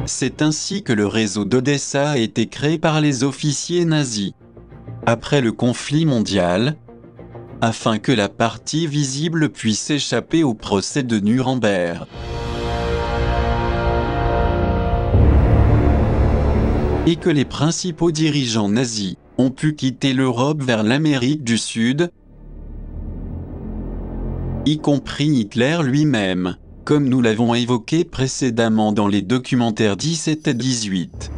C'est ainsi que le réseau d'Odessa a été créé par les officiers nazis. Après le conflit mondial, afin que la partie visible puisse échapper au procès de Nuremberg. Et que les principaux dirigeants nazis ont pu quitter l'Europe vers l'Amérique du Sud, y compris Hitler lui-même, comme nous l'avons évoqué précédemment dans les documentaires 17 et 18.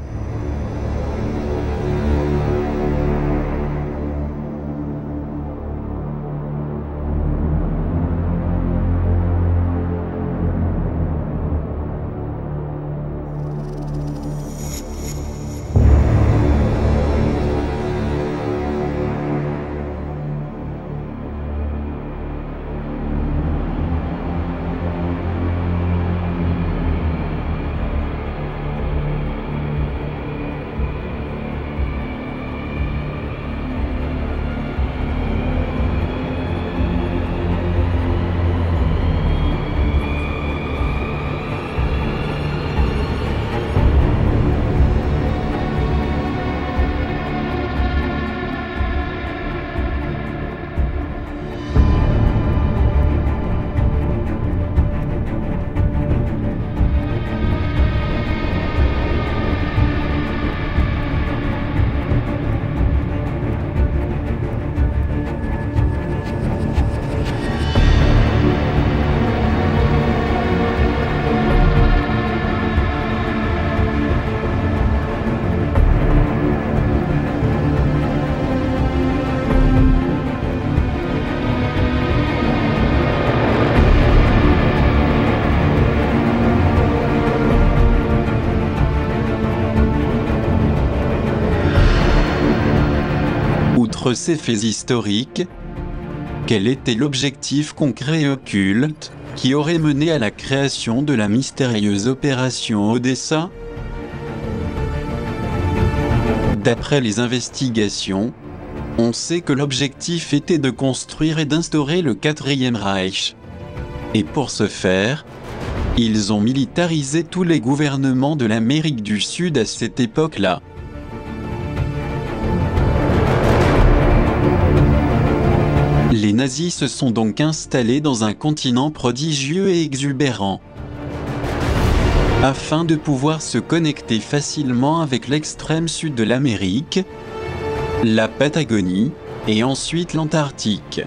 Ces faits historiques, quel était l'objectif concret et occulte qui aurait mené à la création de la mystérieuse opération Odessa? D'après les investigations, on sait que l'objectif était de construire et d'instaurer le Quatrième Reich. Et pour ce faire, ils ont militarisé tous les gouvernements de l'Amérique du Sud à cette époque-là. Les nazis se sont donc installés dans un continent prodigieux et exubérant, afin de pouvoir se connecter facilement avec l'extrême sud de l'Amérique, la Patagonie et ensuite l'Antarctique.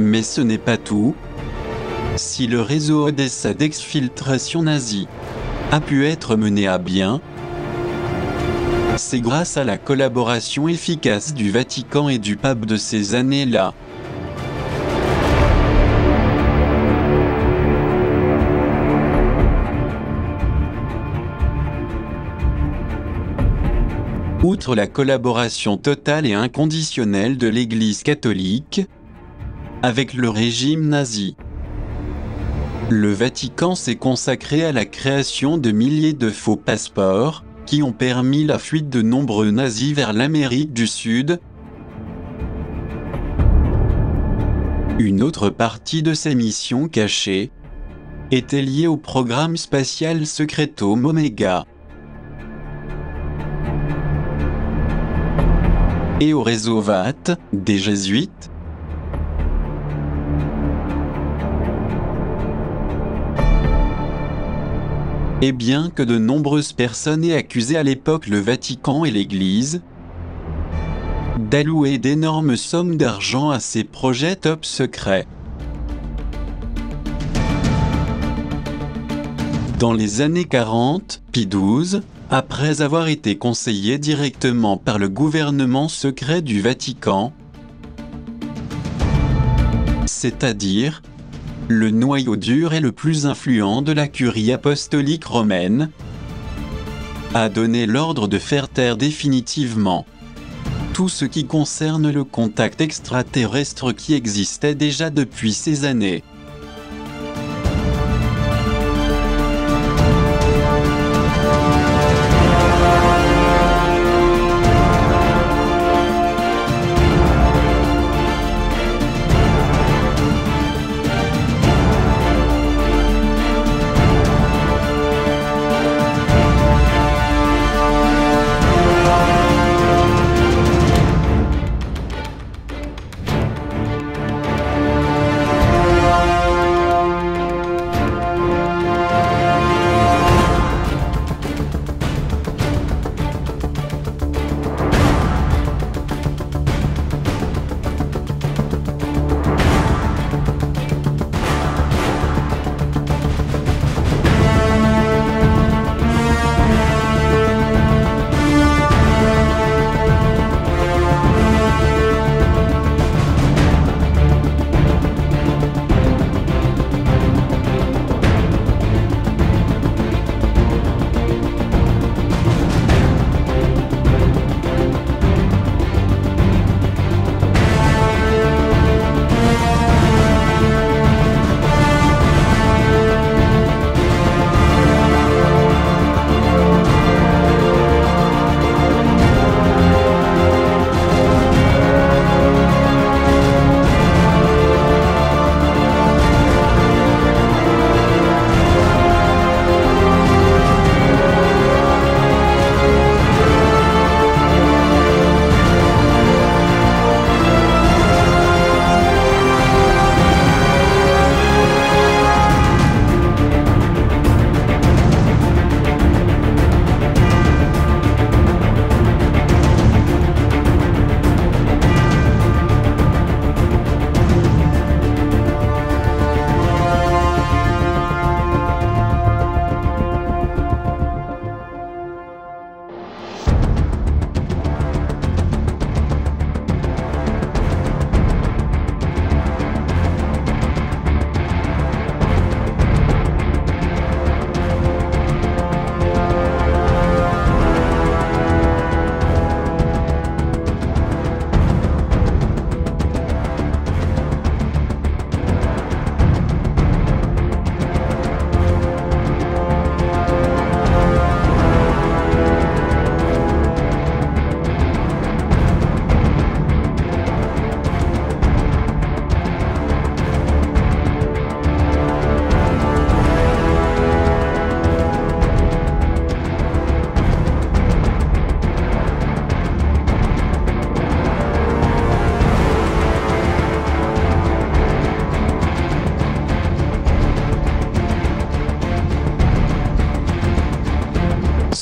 Mais ce n'est pas tout. Si le réseau Odessa d'exfiltration nazie a pu être mené à bien, c'est grâce à la collaboration efficace du Vatican et du pape de ces années-là. Outre la collaboration totale et inconditionnelle de l'Église catholique avec le régime nazi, le Vatican s'est consacré à la création de milliers de faux passeports, qui ont permis la fuite de nombreux nazis vers l'Amérique du Sud. Une autre partie de ces missions cachées était liée au programme spatial Secretum Omega et au réseau VAT des Jésuites. Et bien que de nombreuses personnes aient accusé à l'époque le Vatican et l'Église d'allouer d'énormes sommes d'argent à ces projets top secrets, Dans les années 40, Pie XII, après avoir été conseillé directement par le gouvernement secret du Vatican, c'est-à-dire le noyau dur et le plus influent de la curie apostolique romaine, a donné l'ordre de faire taire définitivement tout ce qui concerne le contact extraterrestre qui existait déjà depuis ces années.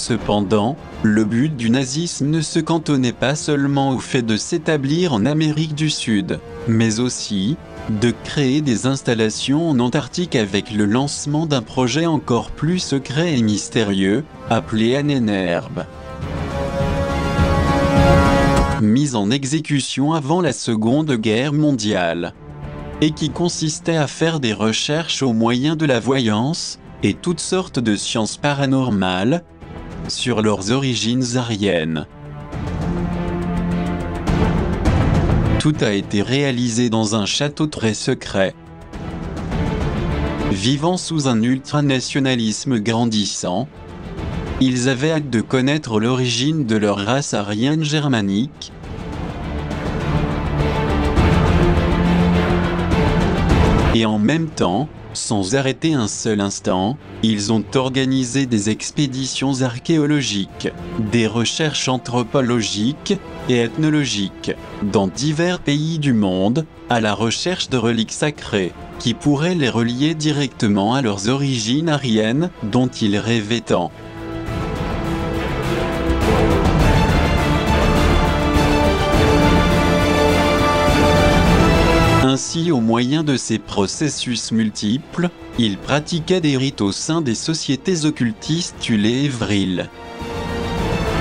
Cependant, le but du nazisme ne se cantonnait pas seulement au fait de s'établir en Amérique du Sud, mais aussi de créer des installations en Antarctique avec le lancement d'un projet encore plus secret et mystérieux, appelé Ahnenerbe. Mis en exécution avant la Seconde Guerre mondiale, et qui consistait à faire des recherches au moyen de la voyance et toutes sortes de sciences paranormales sur leurs origines aryennes. Tout a été réalisé dans un château très secret. Vivant sous un ultranationalisme grandissant, ils avaient hâte de connaître l'origine de leur race aryenne germanique. Et en même temps, sans arrêter un seul instant, ils ont organisé des expéditions archéologiques, des recherches anthropologiques et ethnologiques, dans divers pays du monde, à la recherche de reliques sacrées, qui pourraient les relier directement à leurs origines aryennes, dont ils rêvaient tant. Ainsi Ainsi, au moyen de ces processus multiples, il pratiquait des rites au sein des sociétés occultistes tulées et vrils,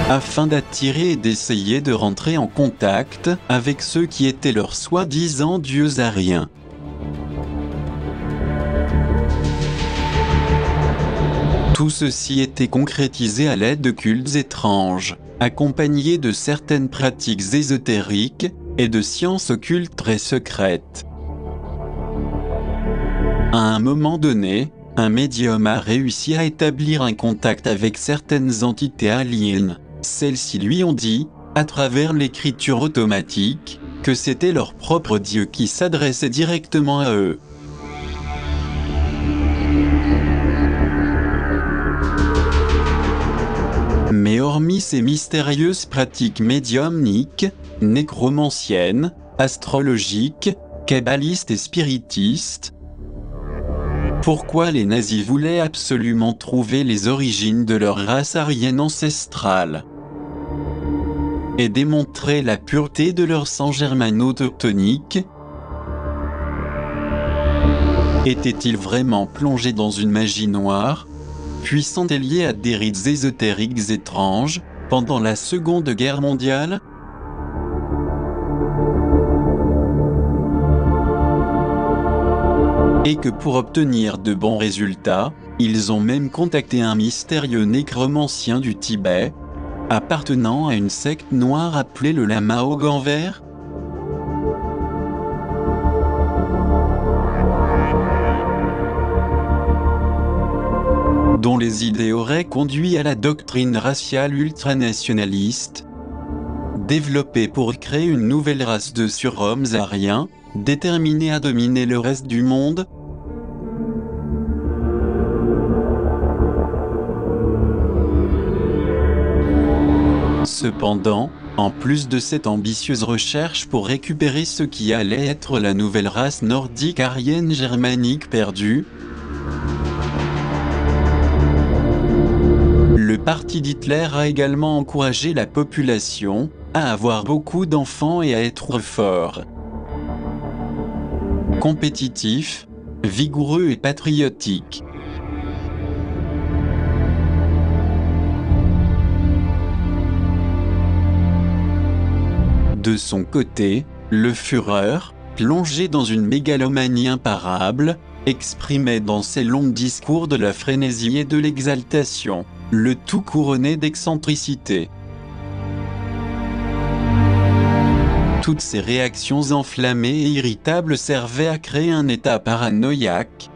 afin d'attirer et d'essayer de rentrer en contact avec ceux qui étaient leurs soi-disant dieux ariens. Tout ceci était concrétisé à l'aide de cultes étranges, accompagnés de certaines pratiques ésotériques et de sciences occultes très secrètes. À un moment donné, un médium a réussi à établir un contact avec certaines entités aliens. Celles-ci lui ont dit, à travers l'écriture automatique, que c'était leur propre Dieu qui s'adressait directement à eux. Mais hormis ces mystérieuses pratiques médiumniques, nécromanciennes, astrologiques, kabbalistes et spiritistes, pourquoi les nazis voulaient absolument trouver les origines de leur race aryenne ancestrale et démontrer la pureté de leur sang germano-teutonique? Étaient-ils vraiment plongés dans une magie noire, puissante et liée à des rites ésotériques étranges, pendant la Seconde Guerre mondiale? Et que pour obtenir de bons résultats, ils ont même contacté un mystérieux nécromancien du Tibet, appartenant à une secte noire appelée le Lama aux gants verts? Dont les idées auraient conduit à la doctrine raciale ultranationaliste, développée pour créer une nouvelle race de surhommes aryens, déterminés à dominer le reste du monde? Cependant, en plus de cette ambitieuse recherche pour récupérer ce qui allait être la nouvelle race nordique aryenne germanique perdue, le parti d'Hitler a également encouragé la population à avoir beaucoup d'enfants et à être fort, compétitif, vigoureux et patriotique. De son côté, le Führer, plongé dans une mégalomanie imparable, exprimait dans ses longs discours de la frénésie et de l'exaltation, le tout couronné d'excentricité. Toutes ces réactions enflammées et irritables servaient à créer un état paranoïaque,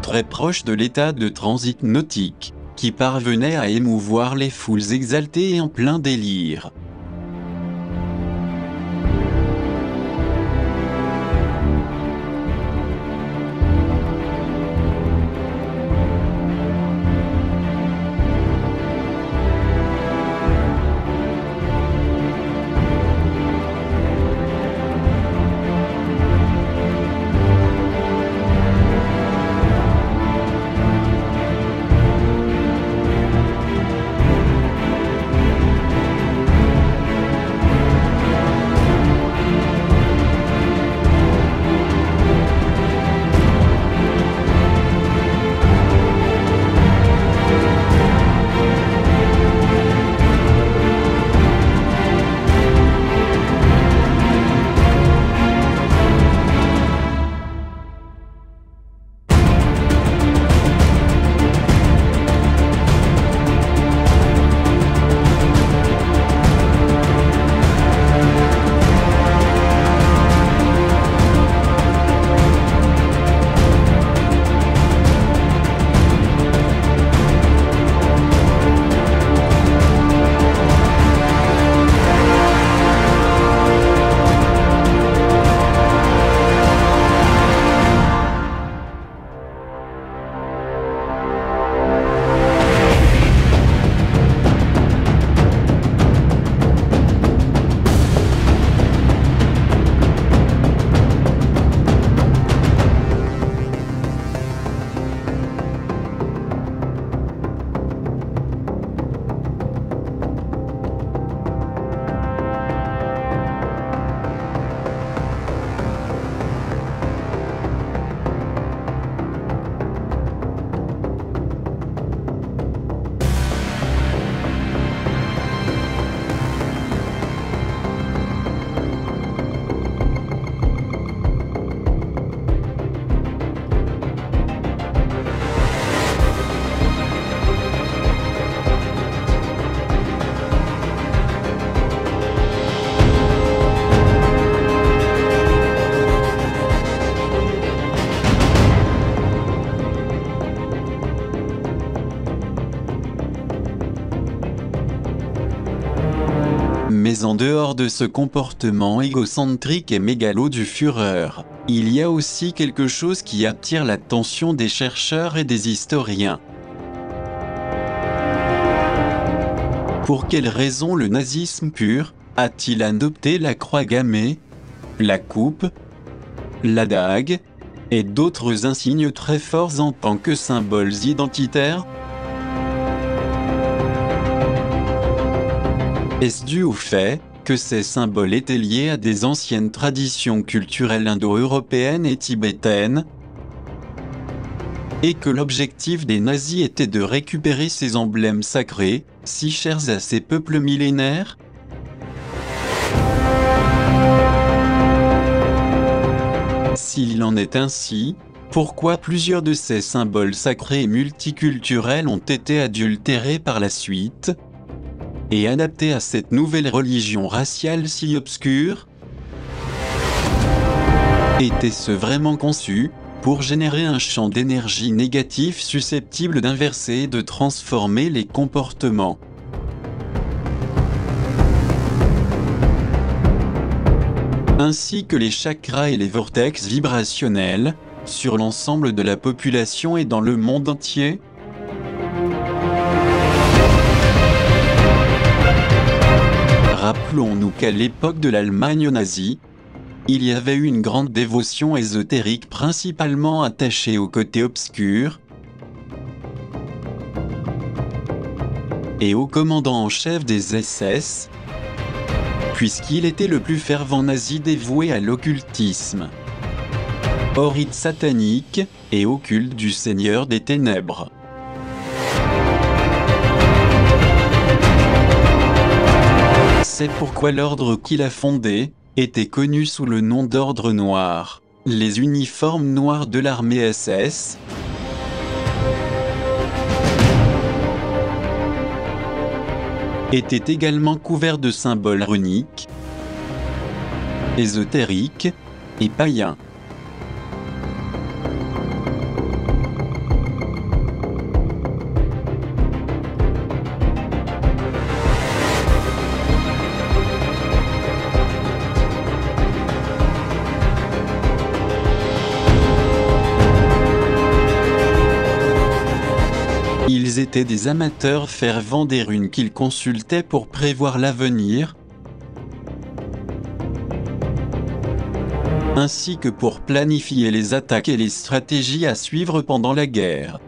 très proche de l'état de transit nautique, qui parvenait à émouvoir les foules exaltées et en plein délire. Mais en dehors de ce comportement égocentrique et mégalo du Führer, il y a aussi quelque chose qui attire l'attention des chercheurs et des historiens. Pour quelle raison le nazisme pur a-t-il adopté la croix gammée, la coupe, la dague et d'autres insignes très forts en tant que symboles identitaires? Est-ce dû au fait que ces symboles étaient liés à des anciennes traditions culturelles indo-européennes et tibétaines, et que l'objectif des nazis était de récupérer ces emblèmes sacrés, si chers à ces peuples millénaires? S'il en est ainsi, pourquoi plusieurs de ces symboles sacrés et multiculturels ont été adultérés par la suite et adaptés à cette nouvelle religion raciale si obscure? Était-ce vraiment conçu pour générer un champ d'énergie négatif susceptible d'inverser et de transformer les comportements? Ainsi que les chakras et les vortex vibrationnels, sur l'ensemble de la population et dans le monde entier? Rappelons-nous qu'à l'époque de l'Allemagne nazie, il y avait eu une grande dévotion ésotérique principalement attachée au côté obscur et au commandant en chef des SS, puisqu'il était le plus fervent nazi dévoué à l'occultisme, au rite satanique et au culte du Seigneur des Ténèbres. C'est pourquoi l'ordre qu'il a fondé était connu sous le nom d'Ordre Noir. Les uniformes noirs de l'armée SS étaient également couverts de symboles runiques, ésotériques et païens. Ils étaient des amateurs fervents des runes qu'ils consultaient pour prévoir l'avenir, ainsi que pour planifier les attaques et les stratégies à suivre pendant la guerre.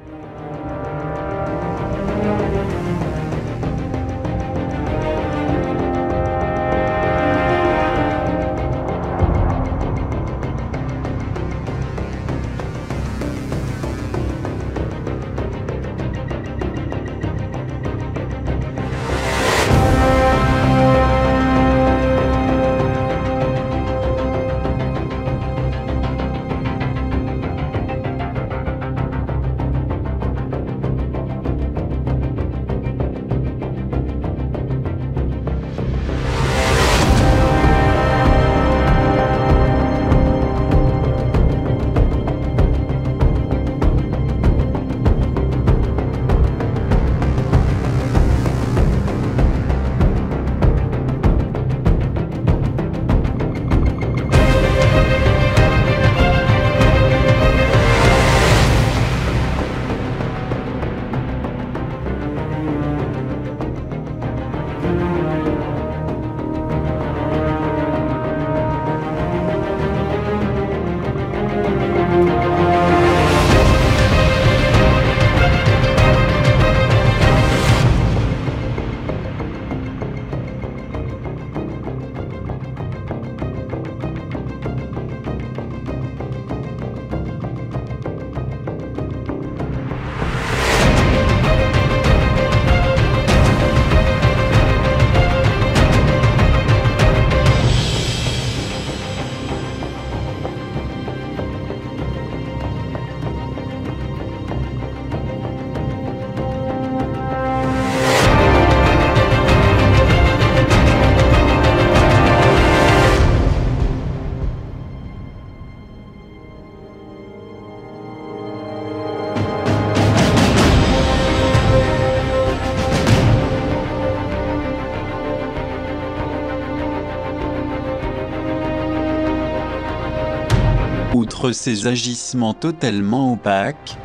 entre ces agissements totalement opaques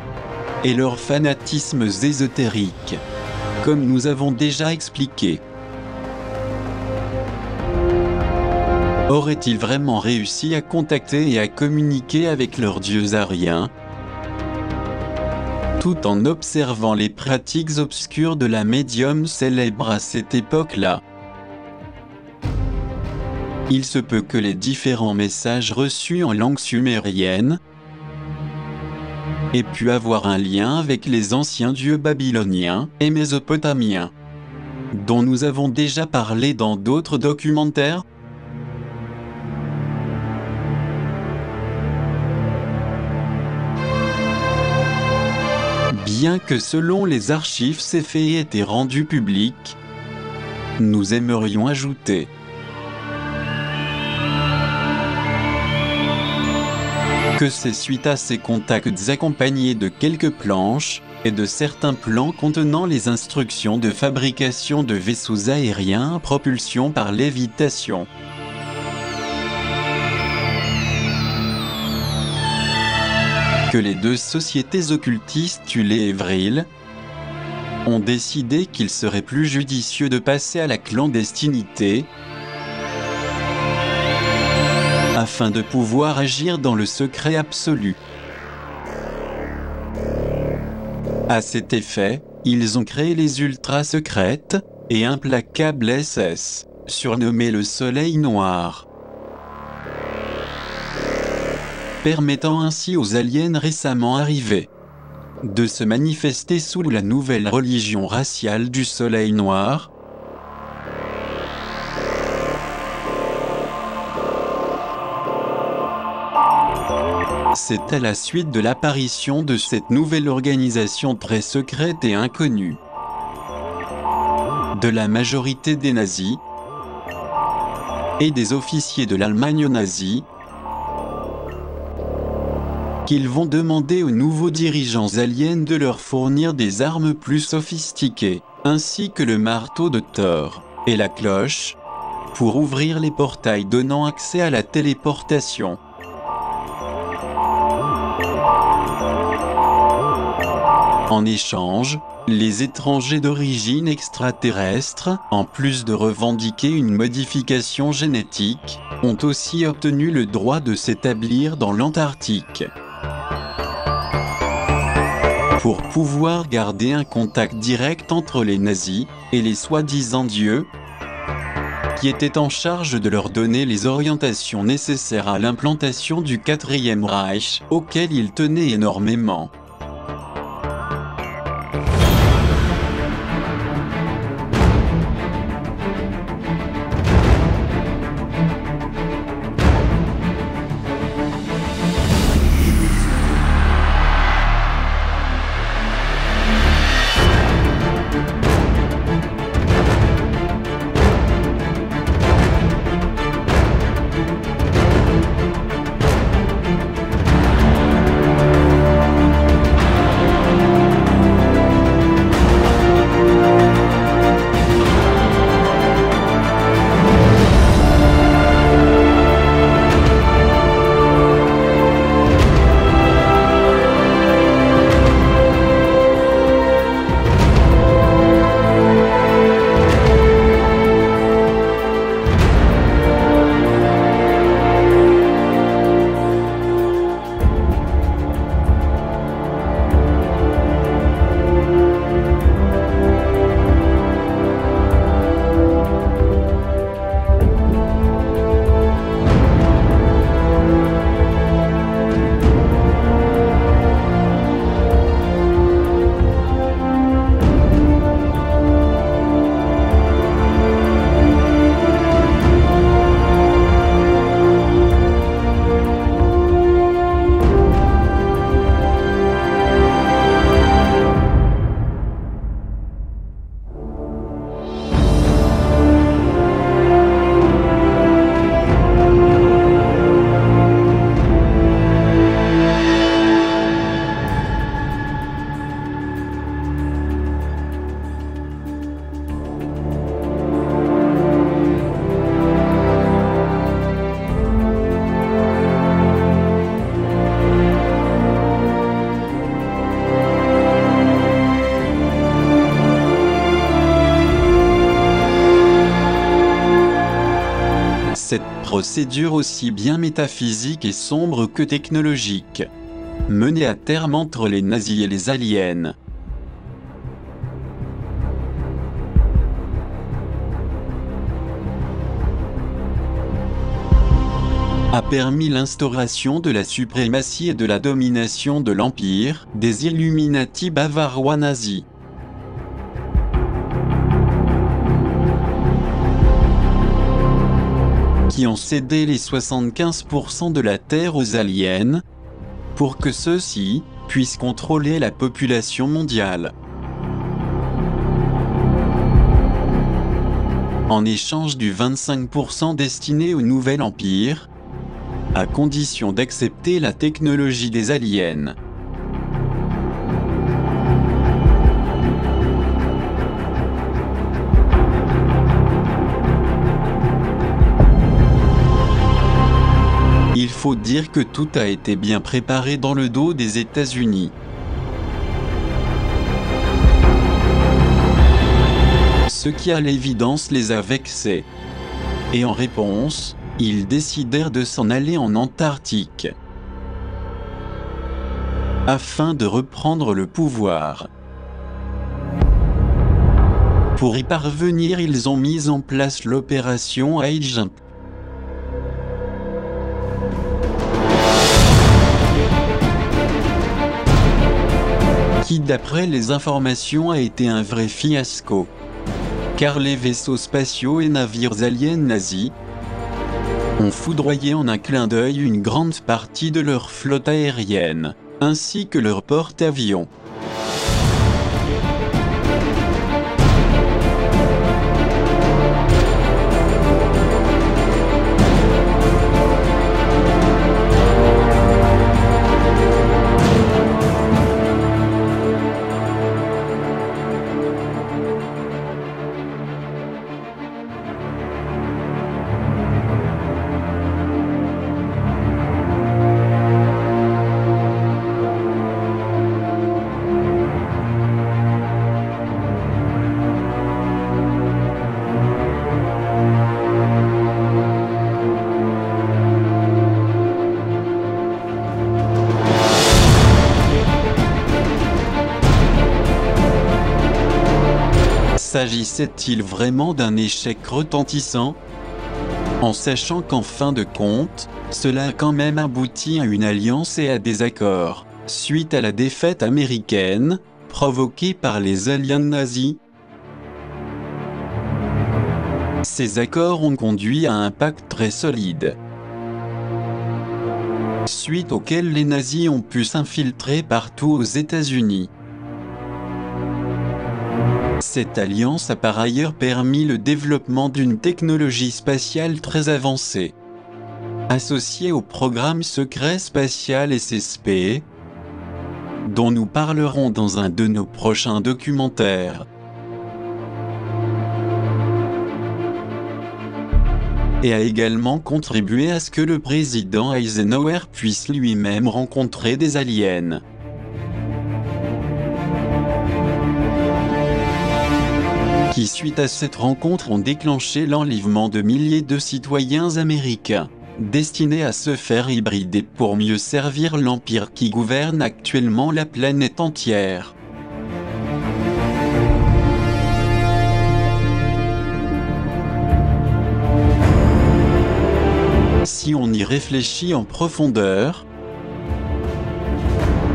et leurs fanatismes ésotériques, comme nous avons déjà expliqué. Auraient-ils vraiment réussi à contacter et à communiquer avec leurs dieux ariens, tout en observant les pratiques obscures de la médium célèbre à cette époque-là? Il se peut que les différents messages reçus en langue sumérienne aient pu avoir un lien avec les anciens dieux babyloniens et mésopotamiens, dont nous avons déjà parlé dans d'autres documentaires. Bien que selon les archives ces faits aient été rendus publics, nous aimerions ajouter que c'est suite à ces contacts accompagnés de quelques planches et de certains plans contenant les instructions de fabrication de vaisseaux aériens à propulsion par lévitation que les deux sociétés occultistes Thulé et Vril ont décidé qu'il serait plus judicieux de passer à la clandestinité afin de pouvoir agir dans le secret absolu. À cet effet, ils ont créé les ultra-secrètes et implacables SS, surnommées le Soleil Noir, permettant ainsi aux aliens récemment arrivés de se manifester sous la nouvelle religion raciale du Soleil Noir, c'est à la suite de l'apparition de cette nouvelle organisation très secrète et inconnue de la majorité des nazis et des officiers de l'Allemagne nazie qu'ils vont demander aux nouveaux dirigeants aliens de leur fournir des armes plus sophistiquées, ainsi que le marteau de Thor et la cloche, pour ouvrir les portails donnant accès à la téléportation. En échange, les étrangers d'origine extraterrestre, en plus de revendiquer une modification génétique, ont aussi obtenu le droit de s'établir dans l'Antarctique pour pouvoir garder un contact direct entre les nazis et les soi-disant dieux, qui étaient en charge de leur donner les orientations nécessaires à l'implantation du Quatrième Reich, auquel ils tenaient énormément. procédure aussi bien métaphysique et sombre que technologique, menée à terme entre les nazis et les aliens. A permis l'instauration de la suprématie et de la domination de l'Empire, des Illuminati bavarois nazis. Qui ont cédé les 75% de la Terre aux aliens, pour que ceux-ci puissent contrôler la population mondiale. En échange du 25% destiné au nouvel empire, à condition d'accepter la technologie des aliens. Il faut dire que tout a été bien préparé dans le dos des États-Unis. Ce qui à l'évidence les a vexés. Et en réponse, ils décidèrent de s'en aller en Antarctique, afin de reprendre le pouvoir. Pour y parvenir, ils ont mis en place l'opération High Jump. Qui d'après les informations a été un vrai fiasco. Car les vaisseaux spatiaux et navires aliens nazis ont foudroyé en un clin d'œil une grande partie de leur flotte aérienne, ainsi que leur porte-avions. S'agissait-il vraiment d'un échec retentissant? En sachant qu'en fin de compte, cela a quand même abouti à une alliance et à des accords, suite à la défaite américaine, provoquée par les aliens nazis. Ces accords ont conduit à un pacte très solide, suite auquel les nazis ont pu s'infiltrer partout aux États-Unis. Cette alliance a par ailleurs permis le développement d'une technologie spatiale très avancée, associée au programme secret spatial SSP, dont nous parlerons dans un de nos prochains documentaires. Et a également contribué à ce que le président Eisenhower puisse lui-même rencontrer des aliens. Qui suite à cette rencontre ont déclenché l'enlèvement de milliers de citoyens américains, destinés à se faire hybrider pour mieux servir l'empire qui gouverne actuellement la planète entière. Si on y réfléchit en profondeur,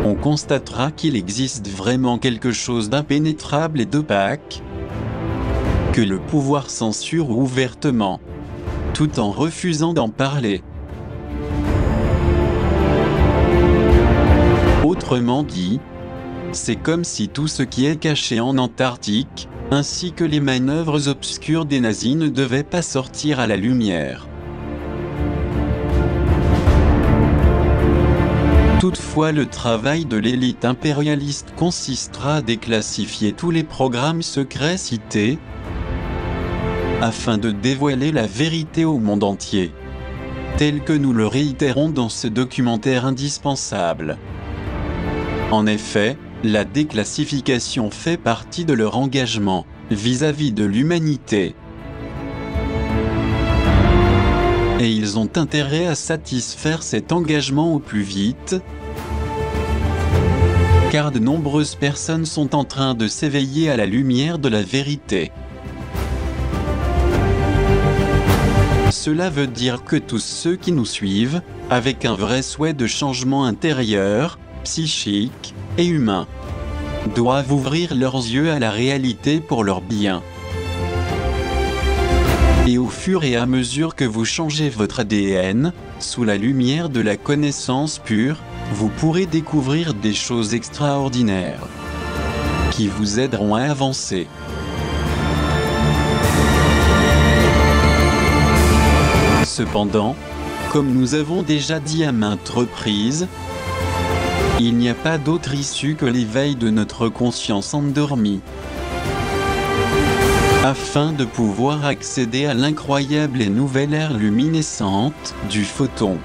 on constatera qu'il existe vraiment quelque chose d'impénétrable et d'opaque, que le pouvoir censure ouvertement, tout en refusant d'en parler. Autrement dit, c'est comme si tout ce qui est caché en Antarctique, ainsi que les manœuvres obscures des nazis ne devaient pas sortir à la lumière. Toutefois, le travail de l'élite impérialiste consistera à déclassifier tous les programmes secrets cités, afin de dévoiler la vérité au monde entier, tel que nous le réitérons dans ce documentaire indispensable. En effet, la déclassification fait partie de leur engagement vis-à-vis de l'humanité. Et ils ont intérêt à satisfaire cet engagement au plus vite, car de nombreuses personnes sont en train de s'éveiller à la lumière de la vérité. Cela veut dire que tous ceux qui nous suivent, avec un vrai souhait de changement intérieur, psychique et humain, doivent ouvrir leurs yeux à la réalité pour leur bien. Et au fur et à mesure que vous changez votre ADN, sous la lumière de la connaissance pure, vous pourrez découvrir des choses extraordinaires qui vous aideront à avancer. Cependant, comme nous avons déjà dit à maintes reprises, il n'y a pas d'autre issue que l'éveil de notre conscience endormie, afin de pouvoir accéder à l'incroyable et nouvelle ère luminescente du photon.